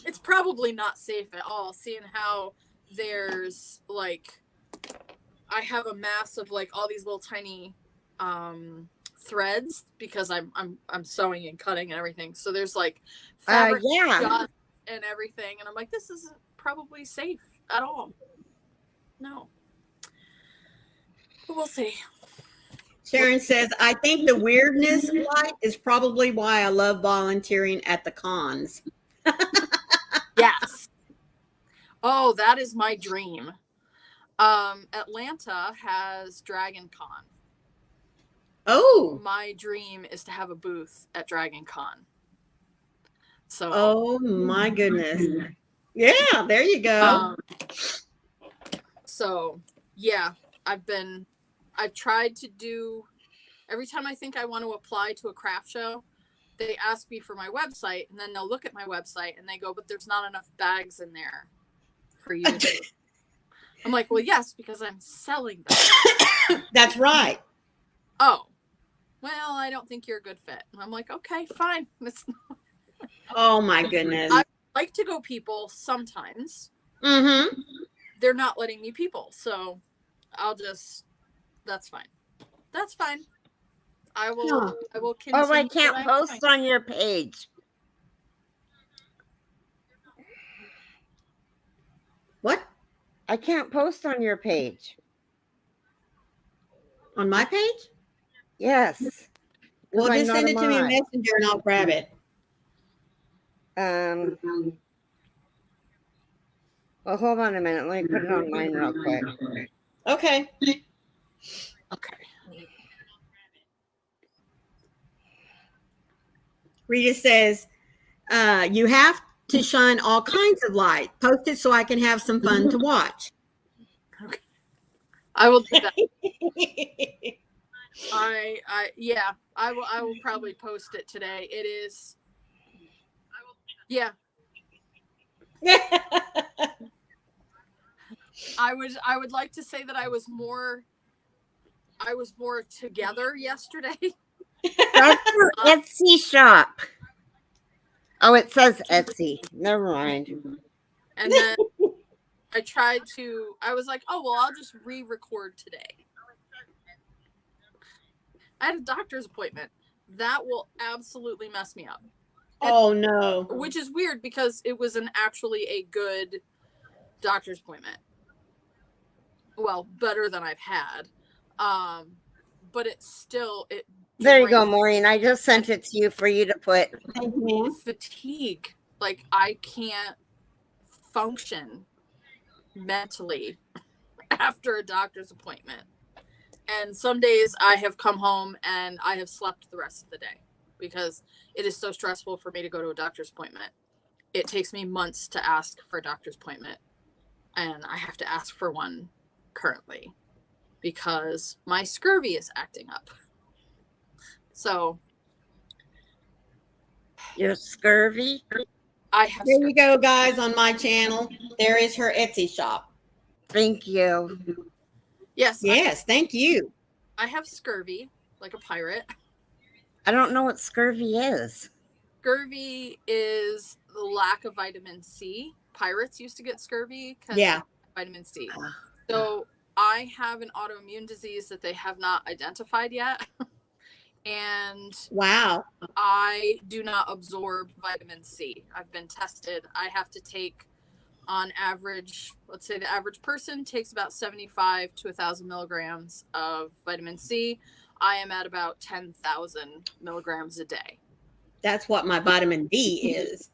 It's probably not safe at all, seeing how there's like, I have a mass of like all these little tiny threads because I'm sewing and cutting and everything. So there's like fabric Yeah. dust and everything, and I'm like, this isn't probably safe at all. No, but we'll see. Sharon says, I think the weirdness light is probably why I love volunteering at the cons. Yes. Oh, that is my dream. Atlanta has Dragon Con. Oh, My dream is to have a booth at Dragon Con. So, oh my goodness. Yeah, there you go. So yeah, I've tried to do, every time I think I want to apply to a craft show, they ask me for my website, and then they'll look at my website and they go, but there's not enough bags in there for you to do. I'm like, well, yes, because I'm selling them. That's right. Oh, well, I don't think you're a good fit. And I'm like, okay, fine. Oh my goodness. I like to go people sometimes. Mm-hmm. They're not letting me people, so that's fine. That's fine. I will continue. Oh, I can't post on your page. What? I can't post on your page. On my page? Yes. Well, I'm just not send a it to me in mod. Messenger and I'll grab it. Well, hold on a minute. Let me put it on mine real quick. Okay. Okay. Rita says, you have to shine all kinds of light. Post it so I can have some fun to watch. Okay. I will do that. I will probably post it today. It is. Yeah. I would like to say that I was more together yesterday. That's your Etsy shop. Oh, it says Etsy. Never mind. And then I was like, oh, well, I'll just re-record today. I had a doctor's appointment. That will absolutely mess me up. Oh, no. Which is weird because it was actually a good doctor's appointment. Well, better than I've had. But it's still, there you go, Maureen. I just sent it to you for you to put. Thank you, ma'am. Fatigue. Like, I can't function mentally after a doctor's appointment. And some days I have come home and I have slept the rest of the day because it is so stressful for me to go to a doctor's appointment. It takes me months to ask for a doctor's appointment, and I have to ask for one currently because my scurvy is acting up. So Your scurvy? I have There you go, guys, on my channel. There is her Etsy shop. Thank you. Yes. Yes, thank you. I have scurvy, like a pirate. I don't know what scurvy is. Scurvy is the lack of vitamin C. Pirates used to get scurvy because Yeah. of vitamin C. So I have an autoimmune disease that they have not identified yet. And Wow. I do not absorb vitamin C. I've been tested. I have to take, on average, let's say the average person takes about 75 to 1,000 milligrams of vitamin C. I am at about 10,000 milligrams a day. That's what my vitamin D is.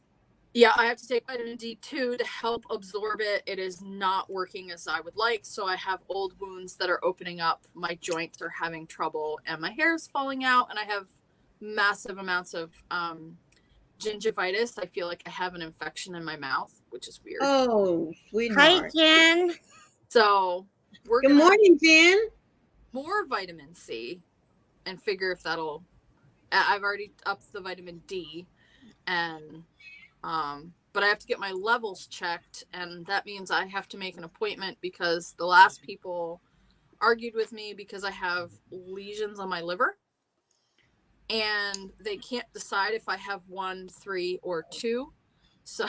Yeah, I have to take vitamin D2 to help absorb it. It is not working as I would like. So I have old wounds that are opening up. My joints are having trouble and my hair is falling out. And I have massive amounts of gingivitis. I feel like I have an infection in my mouth, which is weird. Oh, Hi, sweetheart. Jen. So we're Good going to morning, Jen. more vitamin C and figure if that'll, I've already upped the vitamin D and but I have to get my levels checked, and that means I have to make an appointment because the last people argued with me because I have lesions on my liver and they can't decide if I have 1, 3, or 2. So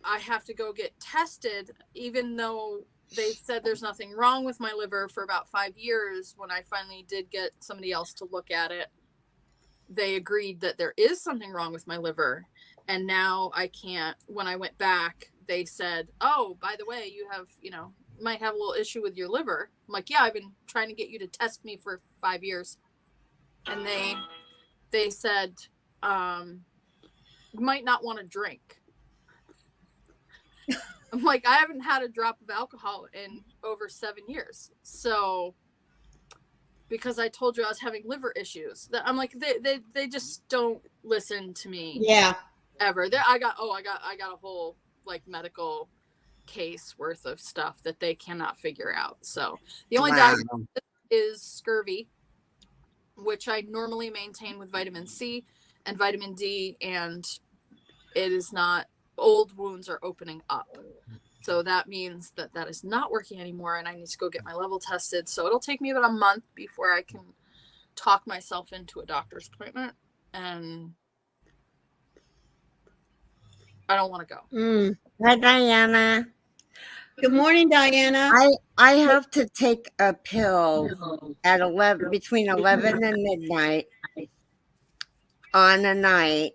I have to go get tested, even though they said there's nothing wrong with my liver for about 5 years. When I finally did get somebody else to look at it, they agreed that there is something wrong with my liver. And now I can't, when I went back, they said, oh, by the way, you have, might have a little issue with your liver. I'm like, yeah, I've been trying to get you to test me for 5 years. And they said, you might not want to drink. I'm like, I haven't had a drop of alcohol in over 7 years. So, because I told you I was having liver issues, I'm like, they just don't listen to me. Yeah. Ever. I got a whole like medical case worth of stuff that they cannot figure out. So the only diagnosis is scurvy, which I normally maintain with vitamin C and vitamin D, and it is not. Old wounds are opening up. So that means that is not working anymore, and I need to go get my level tested. So it'll take me about a month before I can talk myself into a doctor's appointment, and I don't want to go. Hi, Diana. Good morning, Diana. I have to take a pill at 11, between 11 and midnight on a night.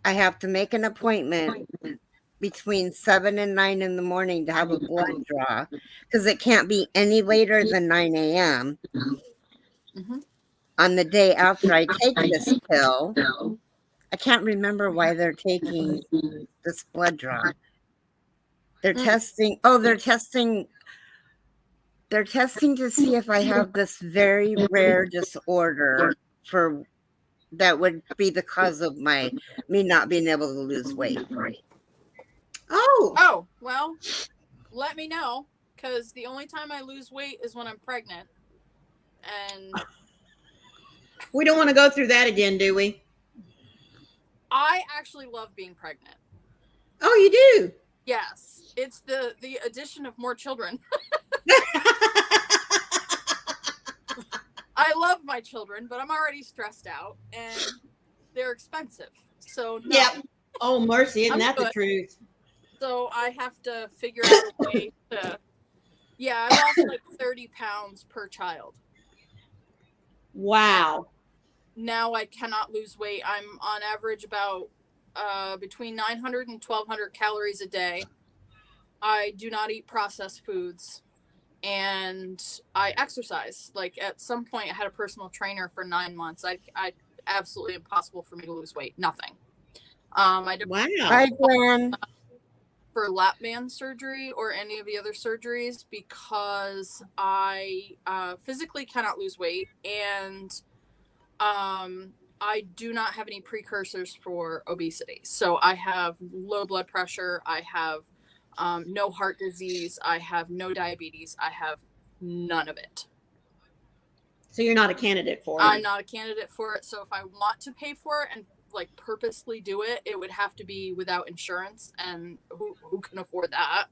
I have to make an appointment between 7 and 9 in the morning to have a blood draw, because it can't be any later than 9 a.m. On the day after I take this pill. I can't remember why they're taking this blood draw. They're testing. Oh, they're testing to see if I have this very rare disorder that would be the cause of me not being able to lose weight. Oh, well, let me know, because the only time I lose weight is when I'm pregnant. And we don't want to go through that again, do we? I actually love being pregnant. Oh, you do? Yes. It's the addition of more children. I love my children, but I'm already stressed out, and they're expensive. So no. Yeah. Oh, mercy, isn't that the truth? So I have to figure out a way to. Yeah, I lost like 30 pounds per child. Wow. Now I cannot lose weight. I'm on average about between 900 and 1,200 calories a day. I do not eat processed foods, and I exercise. Like, at some point, I had a personal trainer for 9 months. I absolutely impossible for me to lose weight. Nothing. I don't. Wow. Hi, Glenn. For lap band surgery or any of the other surgeries, because I physically cannot lose weight, and I do not have any precursors for obesity. So I have low blood pressure. I have no heart disease. I have no diabetes. I have none of it. So you're not a candidate for it? I'm not a candidate for it. So if I want to pay for it and like purposely do it, it would have to be without insurance, and who can afford that?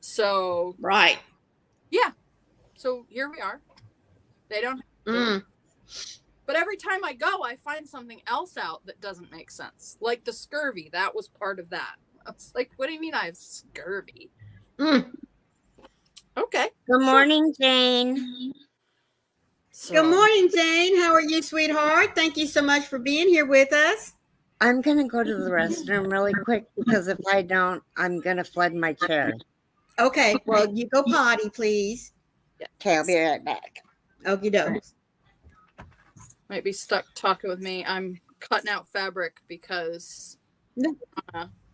So right. Yeah. So here we are. They don't have But every time I go, I find something else out that doesn't make sense. Like the scurvy, that was part of that. I was like, what do you mean I have scurvy? Okay. Good morning, Jane. Good morning, Jane. How are you, sweetheart? Thank you so much for being here with us. I'm going to go to the restroom really quick, because if I don't, I'm going to flood my chair. Okay. Well, you go potty, please. Okay, I'll be right back. Okie doke. Might be stuck talking with me. I'm cutting out fabric because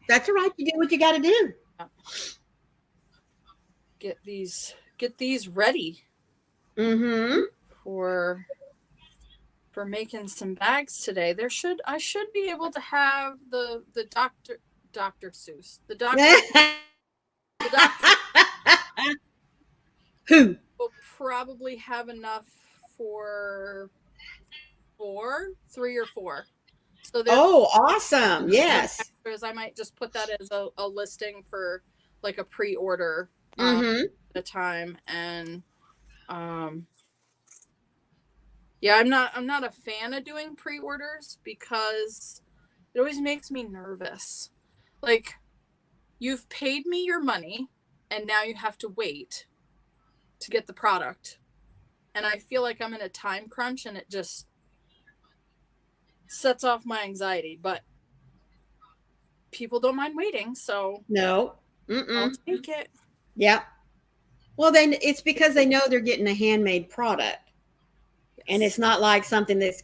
that's all right. You do what you got to do. Get these ready. For making some bags today. I should be able to have the Dr. Seuss. The doctor who will probably have enough for 3 or 4. So awesome. Yes. Extras. I might just put that as a listing for like a pre-order Mm-hmm. at a time. And yeah, I'm not a fan of doing pre-orders because it always makes me nervous. Like, you've paid me your money and now you have to wait to get the product. And I feel like I'm in a time crunch and it just sets off my anxiety. But people don't mind waiting, so No. I'll take it. Yep. Well, then it's because they know they're getting a handmade product. And it's not like something that's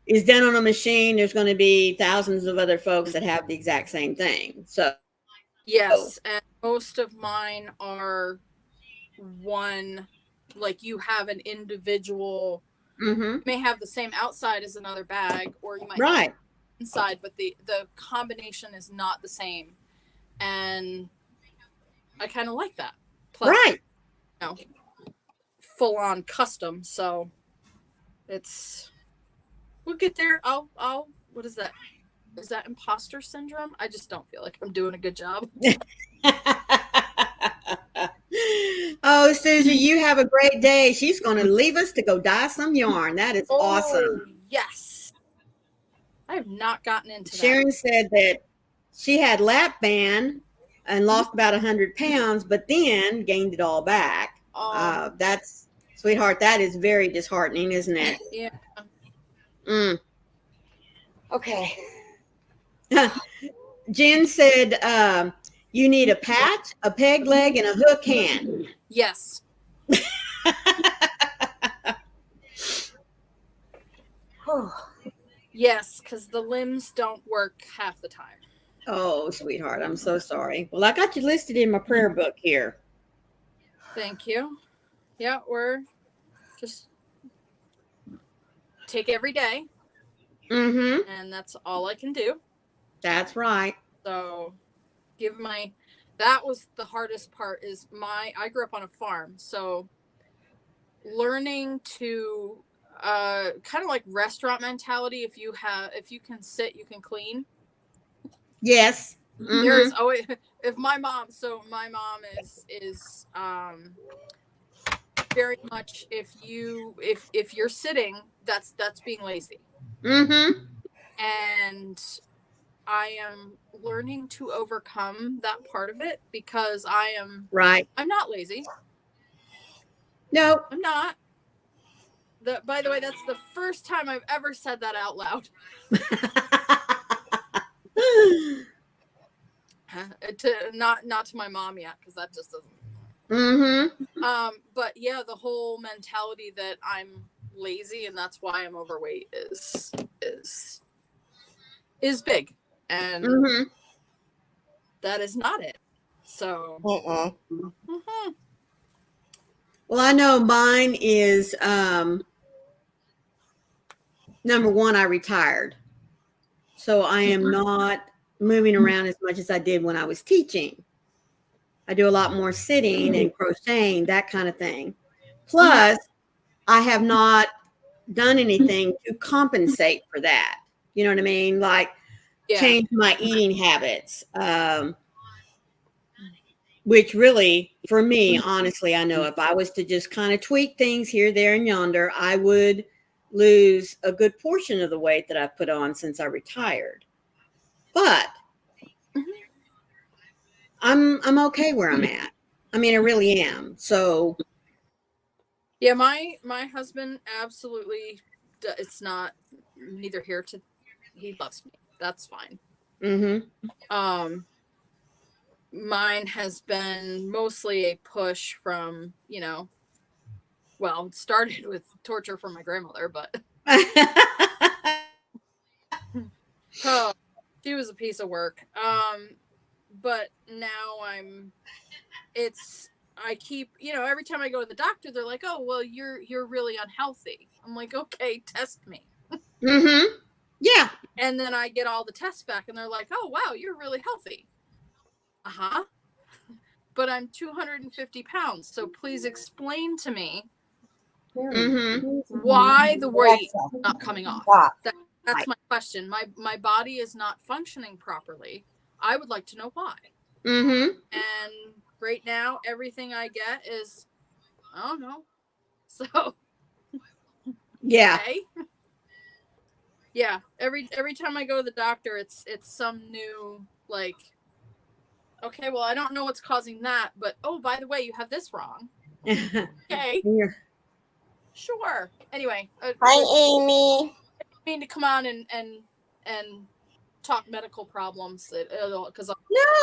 is done on a machine. There's going to be thousands of other folks that have the exact same thing. So Yes, and most of mine are one, like you have an individual, you may have the same outside as another bag, or you might have right. inside, but the combination is not the same. And I kind of like that. Plus, Right. you know, full on custom, so we'll get there. I'll what is that? Is that imposter syndrome? I just don't feel like I'm doing a good job. Oh, Susie, you have a great day. She's going to leave us to go dye some yarn. That is awesome. Yes. I have not gotten into Sharon said that she had lap band and lost about 100 pounds, but then gained it all back. That's, sweetheart, that is very disheartening, isn't it? Yeah. Okay. Jen said you need a patch, a peg leg, and a hook hand. Yes. Yes, because the limbs don't work half the time. Oh, sweetheart, I'm so sorry. Well, I got you listed in my prayer book here. Thank you. Yeah, we're just take every day. And that's all I can do. That's right. So that was the hardest part is I grew up on a farm. So learning to kind of like restaurant mentality, if you can sit, you can clean. Yes. There's always, my mom is very much, if you're sitting, that's being lazy. And I am learning to overcome that part of it because I'm not lazy. No, I'm not. By the way, that's the first time I've ever said that out loud. Not to my mom yet, because that just doesn't. But yeah, the whole mentality that I'm lazy and that's why I'm overweight is big, and that is not it. So. Well, I know mine is number one, I retired. So I am not moving around as much as I did when I was teaching. I do a lot more sitting and crocheting, that kind of thing. Plus, I have not done anything to compensate for that. You know what I mean? Like change my eating habits. Which really, for me, honestly, I know if I was to just kind of tweak things here, there, and yonder, I would lose a good portion of the weight that I've put on since I retired. But I'm okay where I'm at. I mean, I really am. So yeah, my husband absolutely, it's not neither here to, he loves me. That's fine. Mine has been mostly a push from, well, it started with torture from my grandmother, but oh, she was a piece of work. But now I keep, every time I go to the doctor, they're like, oh, well, you're really unhealthy. I'm like, okay, test me. Yeah. And then I get all the tests back and they're like, oh, wow, you're really healthy. But I'm 250 pounds. So please explain to me why the weight is not coming off. That's my question. My body is not functioning properly. I would like to know why. And right now, everything I get is, I don't know. So yeah. Okay. Yeah. Every time I go to the doctor, it's some new, like, Okay, well, I don't know what's causing that, but oh, by the way, you have this wrong. Okay, Here. sure. Anyway, Hi, Amy. I mean to come on and talk medical problems because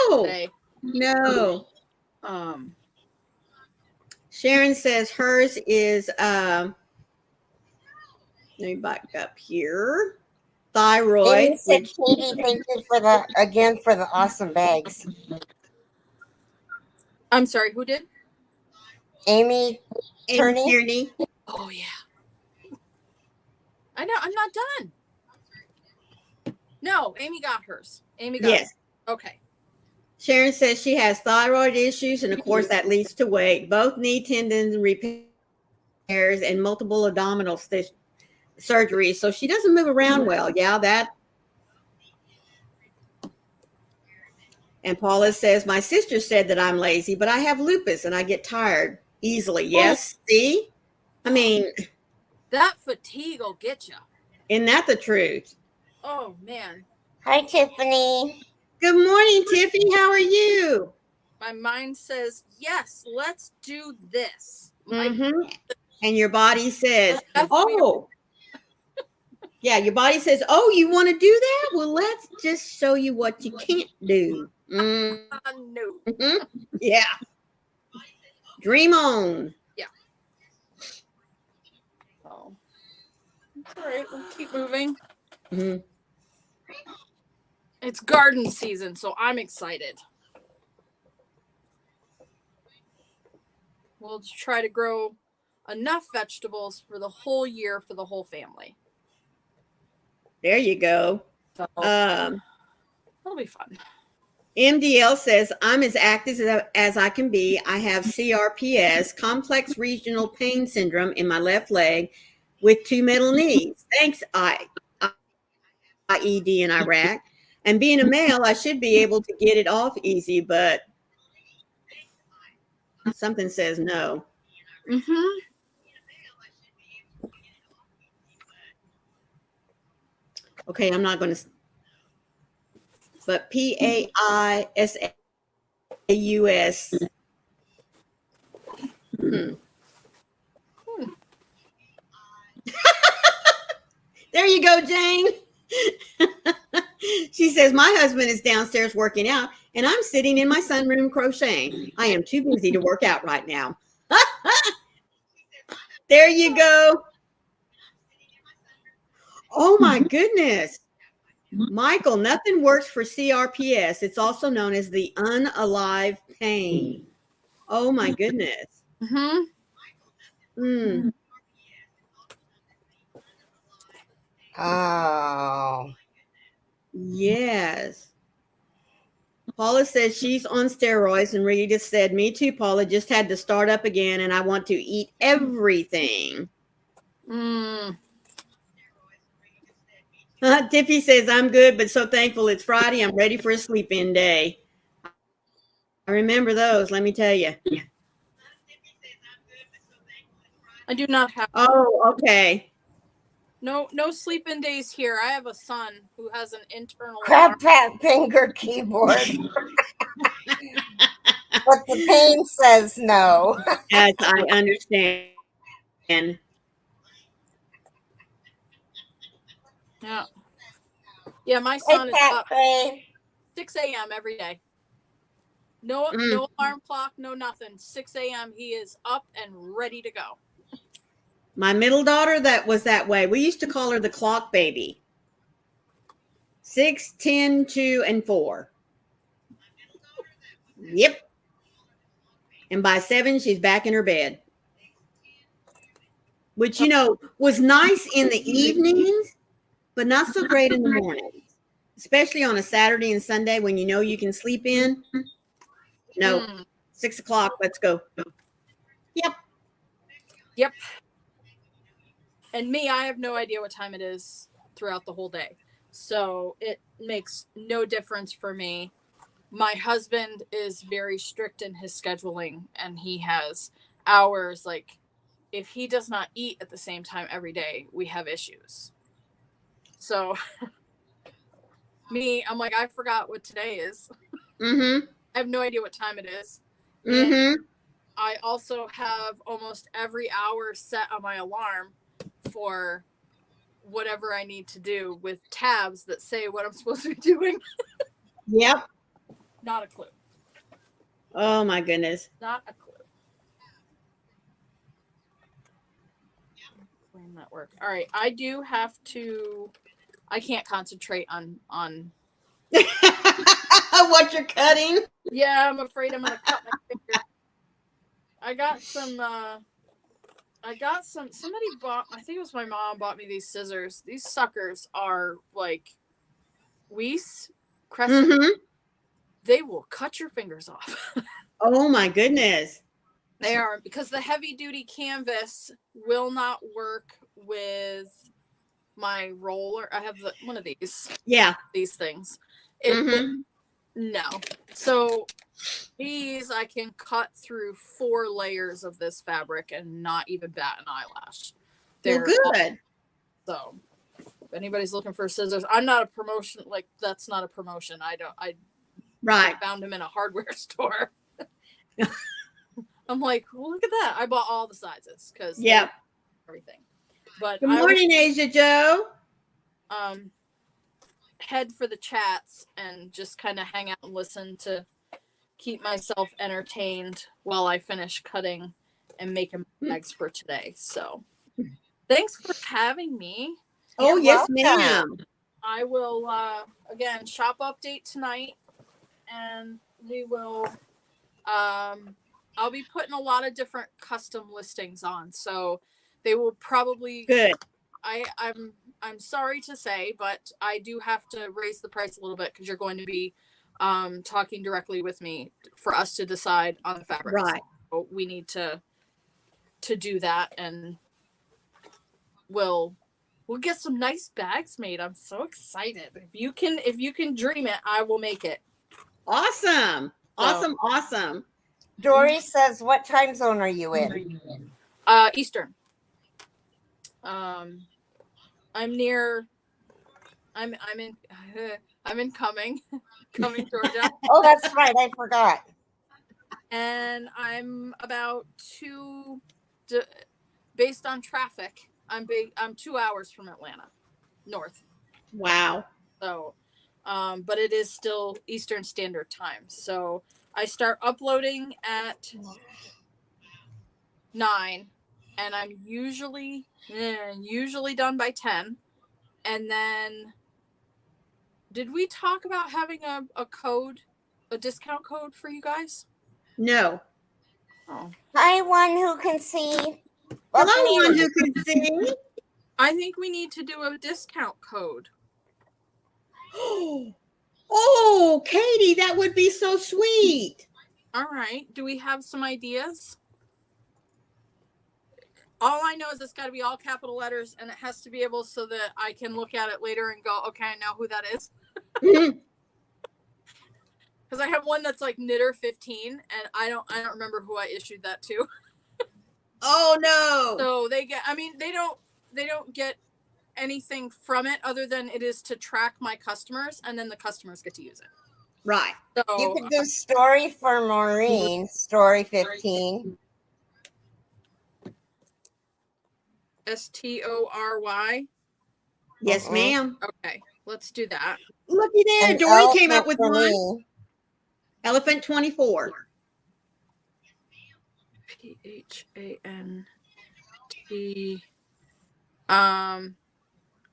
No, today. no. Sharon says hers is let me back up here. Thyroid, Amy said, which Katie, thank you for the awesome bags. I'm sorry, who did? Amy and Turney. Tierney. Oh yeah. I know. I'm not done. No, Amy got hers. Amy got Yes. it. Okay. Sharon says she has thyroid issues, and of course that leads to weight. Both knee tendon repairs and multiple abdominal surgeries, so she doesn't move around well. Yeah, that. And Paula says my sister said that I'm lazy, but I have lupus and I get tired easily. Yes, see, I mean, That fatigue will get you. isn't that the truth? Oh man. Hi, Tiffany. Good morning, Tiffany. How are you? My mind says, yes, let's do this. Mm-hmm. And your body says, That's oh, yeah, your body says, oh, you want to do that? Well, let's just show you what you can't do. No. Mm-hmm. Yeah. Dream on. Oh. It's all right. We'll keep moving. Mm-hmm. It's garden season, so I'm excited. We'll try to grow enough vegetables for the whole year for the whole family. There you go. So Um, it'll be fun. MDL says, I'm as active as I can be. I have CRPS, complex regional pain syndrome in my left leg with 2 metal knees. Thanks, IED in Iraq. And being a male, I should be able to get it off easy, but something says no. Mm-hmm. Okay, I'm not going to. But PAISAUS. There you go, Jane. She says, my husband is downstairs working out, and I'm sitting in my sunroom crocheting. I am too busy to work out right now. There you go. Oh, my goodness. Michael, nothing works for CRPS. It's also known as the unalive pain. Oh, my goodness. Mm-hmm. Mm. Oh. Yes. Paula says she's on steroids, and Rita said, me too, Paula, just had to start up again, and I want to eat everything. Mm. Tiffy says, I'm good, but so thankful it's Friday. I'm ready for a sleep-in day. I remember those, let me tell you. I do not have Oh, okay. no sleep-in days here. I have a son who has an internal Crap fat finger keyboard. But the pain says no. Yes, I understand. Yeah. Yeah, my Hey, son is Cat up Cray. 6 a.m. every day. No alarm clock, no nothing. 6 a.m. he is up and ready to go. My middle daughter, that was that way. We used to call her the clock baby. 6, 10, 2, and 4. Yep. And by 7, she's back in her bed. Which, was nice in the evenings, but not so great in the mornings. Especially on a Saturday and Sunday when you can sleep in. No, 6 o'clock, let's go. Yep. And me, I have no idea what time it is throughout the whole day. So it makes no difference for me. My husband is very strict in his scheduling, and he has hours. Like, if he does not eat at the same time every day, we have issues. So me, I'm like, I forgot what today is. Mm-hmm. I have no idea what time it is. Mm-hmm. I also have almost every hour set on my alarm for whatever I need to do with tabs that say what I'm supposed to be doing. Yep. Not a clue. Oh my goodness. Not a clue. Claim that work. All right. I do have to. I can't concentrate on. What you're cutting? Yeah, I'm afraid I'm gonna cut my finger. I got some. Somebody bought. I think it was my mom bought me these scissors. These suckers are like Weiss Crescent. Mm-hmm. They will cut your fingers off. Oh my goodness. They are, because the heavy duty canvas will not work with my roller. I have one of Yeah. these things. Mm-hmm. No. So these I can cut through 4 layers of this fabric and not even bat an eyelash. Well, good. So if anybody's looking for scissors, I'm not a promotion. Like, that's not a promotion. I Right. found them in a hardware store. I'm like, well, look at that. I bought all the sizes because Yep. everything. But Good morning, Asia Joe. Head for the chats and just kind of hang out and listen to keep myself entertained while I finish cutting and making bags for today. So thanks for having me. Oh, You're yes, welcome. ma'am. I will again shop update tonight, and we will I'll be putting a lot of different custom listings on, so they will probably Good. I'm sorry to say, but I do have to raise the price a little bit because you're going to be talking directly with me for us to decide on the fabric. Right. So we need to do that, and we'll get some nice bags made. I'm so excited. If you can dream it, I will make it. Awesome. Awesome. Dory says, what time zone are you in? Eastern. I'm near. I'm in Cumming, Georgia, Oh, that's right. I forgot. and I'm about based on traffic. I'm 2 hours from Atlanta, north. Wow. So, but it is still Eastern Standard Time. So I start uploading at 9, and I'm usually done by 10. And then, did we talk about having a discount code for you guys? No. Oh, Hi, one who can see. Hello, one who can see. I think we need to do a discount code. Oh, Katie, that would be so sweet. All right. Do we have some ideas? All I know is it's got to be all capital letters, and it has to be able so that I can look at it later and go, okay, I know who that is. Because I have one that's like Knitter 15, and I don't remember who I issued that to. Oh no. So they don't get anything from it other than it is to track my customers, and then the customers get to use it. Right. So You could do story for Maureen, story 15. STORY. Yes, ma'am. Okay, let's do that. Looky there. And Dory came up elephant with for one. me. Elephant 24. PHANT.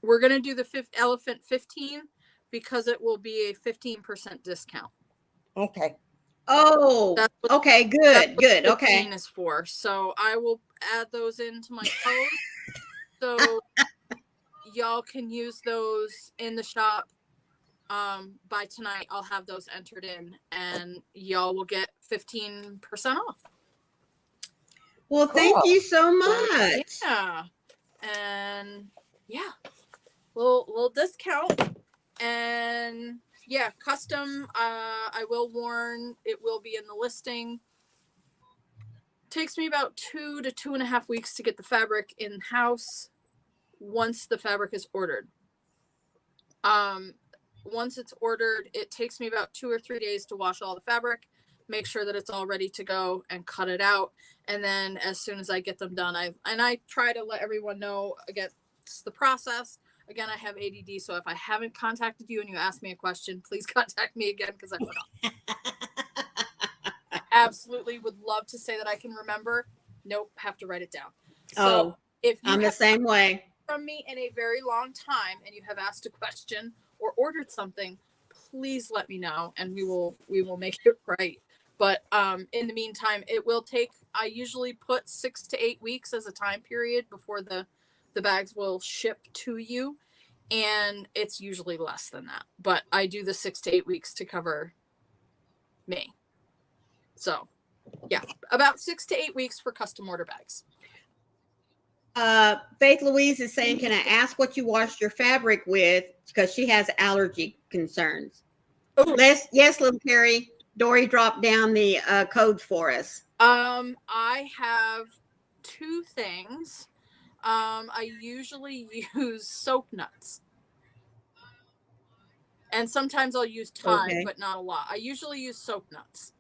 We're gonna do the elephant 15 because it will be a 15% discount. Okay. Oh, That's what- okay. That's Good. what Good. 15 Okay. is for. So I will add those into my code, so y'all can use those in the shop. By tonight, I'll have those entered in, and y'all will get 15% off. Well, thank Cool. you so much. Yeah, and yeah, little discount, and yeah, custom. I will warn, it will be in the listing. Takes me about 2 to 2.5 weeks to get the fabric in house. Once the fabric is ordered, once it's ordered, it takes me about 2 or 3 days to wash all the fabric, make sure that it's all ready to go and cut it out. And then as soon as I get them done, I try to let everyone know against the process. Again, I have ADD, so if I haven't contacted you and you ask me a question, please contact me again because I forgot. I absolutely would love to say that I can remember. Nope, have to write it down. So if you I'm the same way. From me in a very long time and you have asked a question or ordered something, please let me know and we will make it right. But in the meantime, it will take, I usually put 6 to 8 weeks as a time period before the bags will ship to you, and it's usually less than that, but I do the 6 to 8 weeks to cover me. So yeah, about 6 to 8 weeks for custom order bags. Faith Louise is saying, can I ask what you washed your fabric with? Because she has allergy concerns. Oh. Yes, little Carrie. Dory dropped down the codes for us. I have 2 things. I usually use soap nuts. And sometimes I'll use Tide, but not a lot. I usually use soap nuts.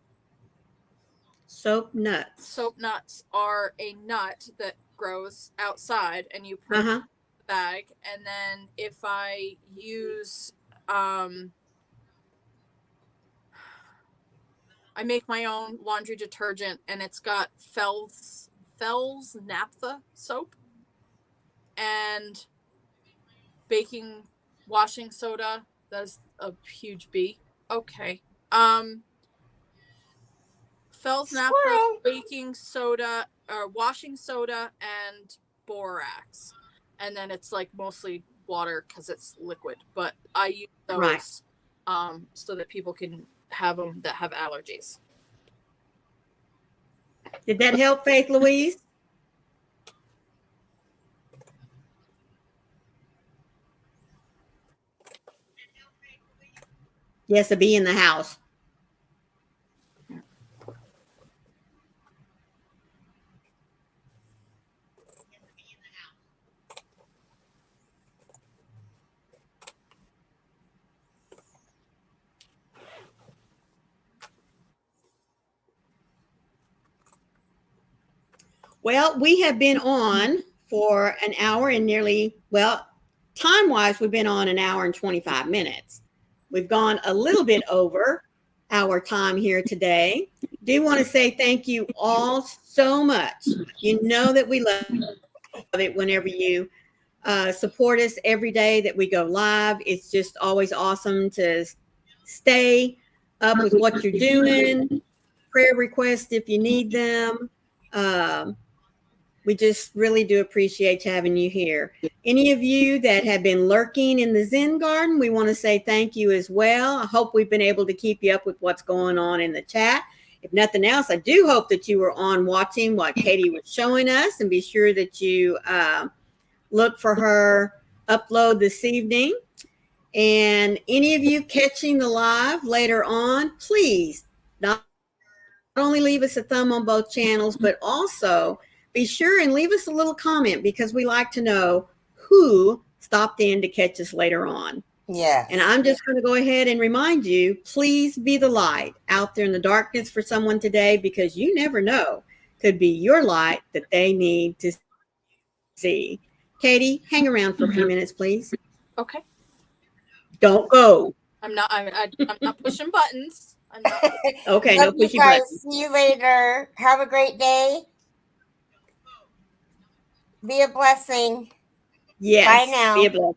Soap nuts. Soap nuts are a nut that grows outside and you put it in the bag. And then if I use, I make my own laundry detergent and it's got Fell's naphtha soap and washing soda. That's a huge B. Okay. Fell's naphtha, baking soda, or washing soda, and borax. And then it's like mostly water because it's liquid. But I use those so that people can have them that have allergies. Did that help, Faith Louise? Yes, a bee in the house. Well, we have been on for an hour and nearly, well, time-wise, we've been on an hour and 25 minutes. We've gone a little bit over our time here today. Do want to say thank you all so much. You know that we love it whenever you support us every day that we go live. It's just always awesome to stay up with what you're doing, prayer requests if you need them. We just really do appreciate having you here. Any of you that have been lurking in the Zen Garden, we want to say thank you as well. I hope we've been able to keep you up with what's going on in the chat. If nothing else, I do hope that you were on watching what Katie was showing us, and be sure that you look for her upload this evening. And any of you catching the live later on, please not only leave us a thumb on both channels, but also be sure and leave us a little comment because we like to know who stopped in to catch us later on. Yeah. And I'm just going to go ahead and remind you, please be the light out there in the darkness for someone today, because you never know, could be your light that they need to see. Katie, hang around for a few minutes, please. Okay. Don't go. I'm not pushing buttons. I'm not. Okay, Love no you pushy guys. buttons. See you later. Have a great day. Be a blessing. Yes. Bye now. Be a blessing.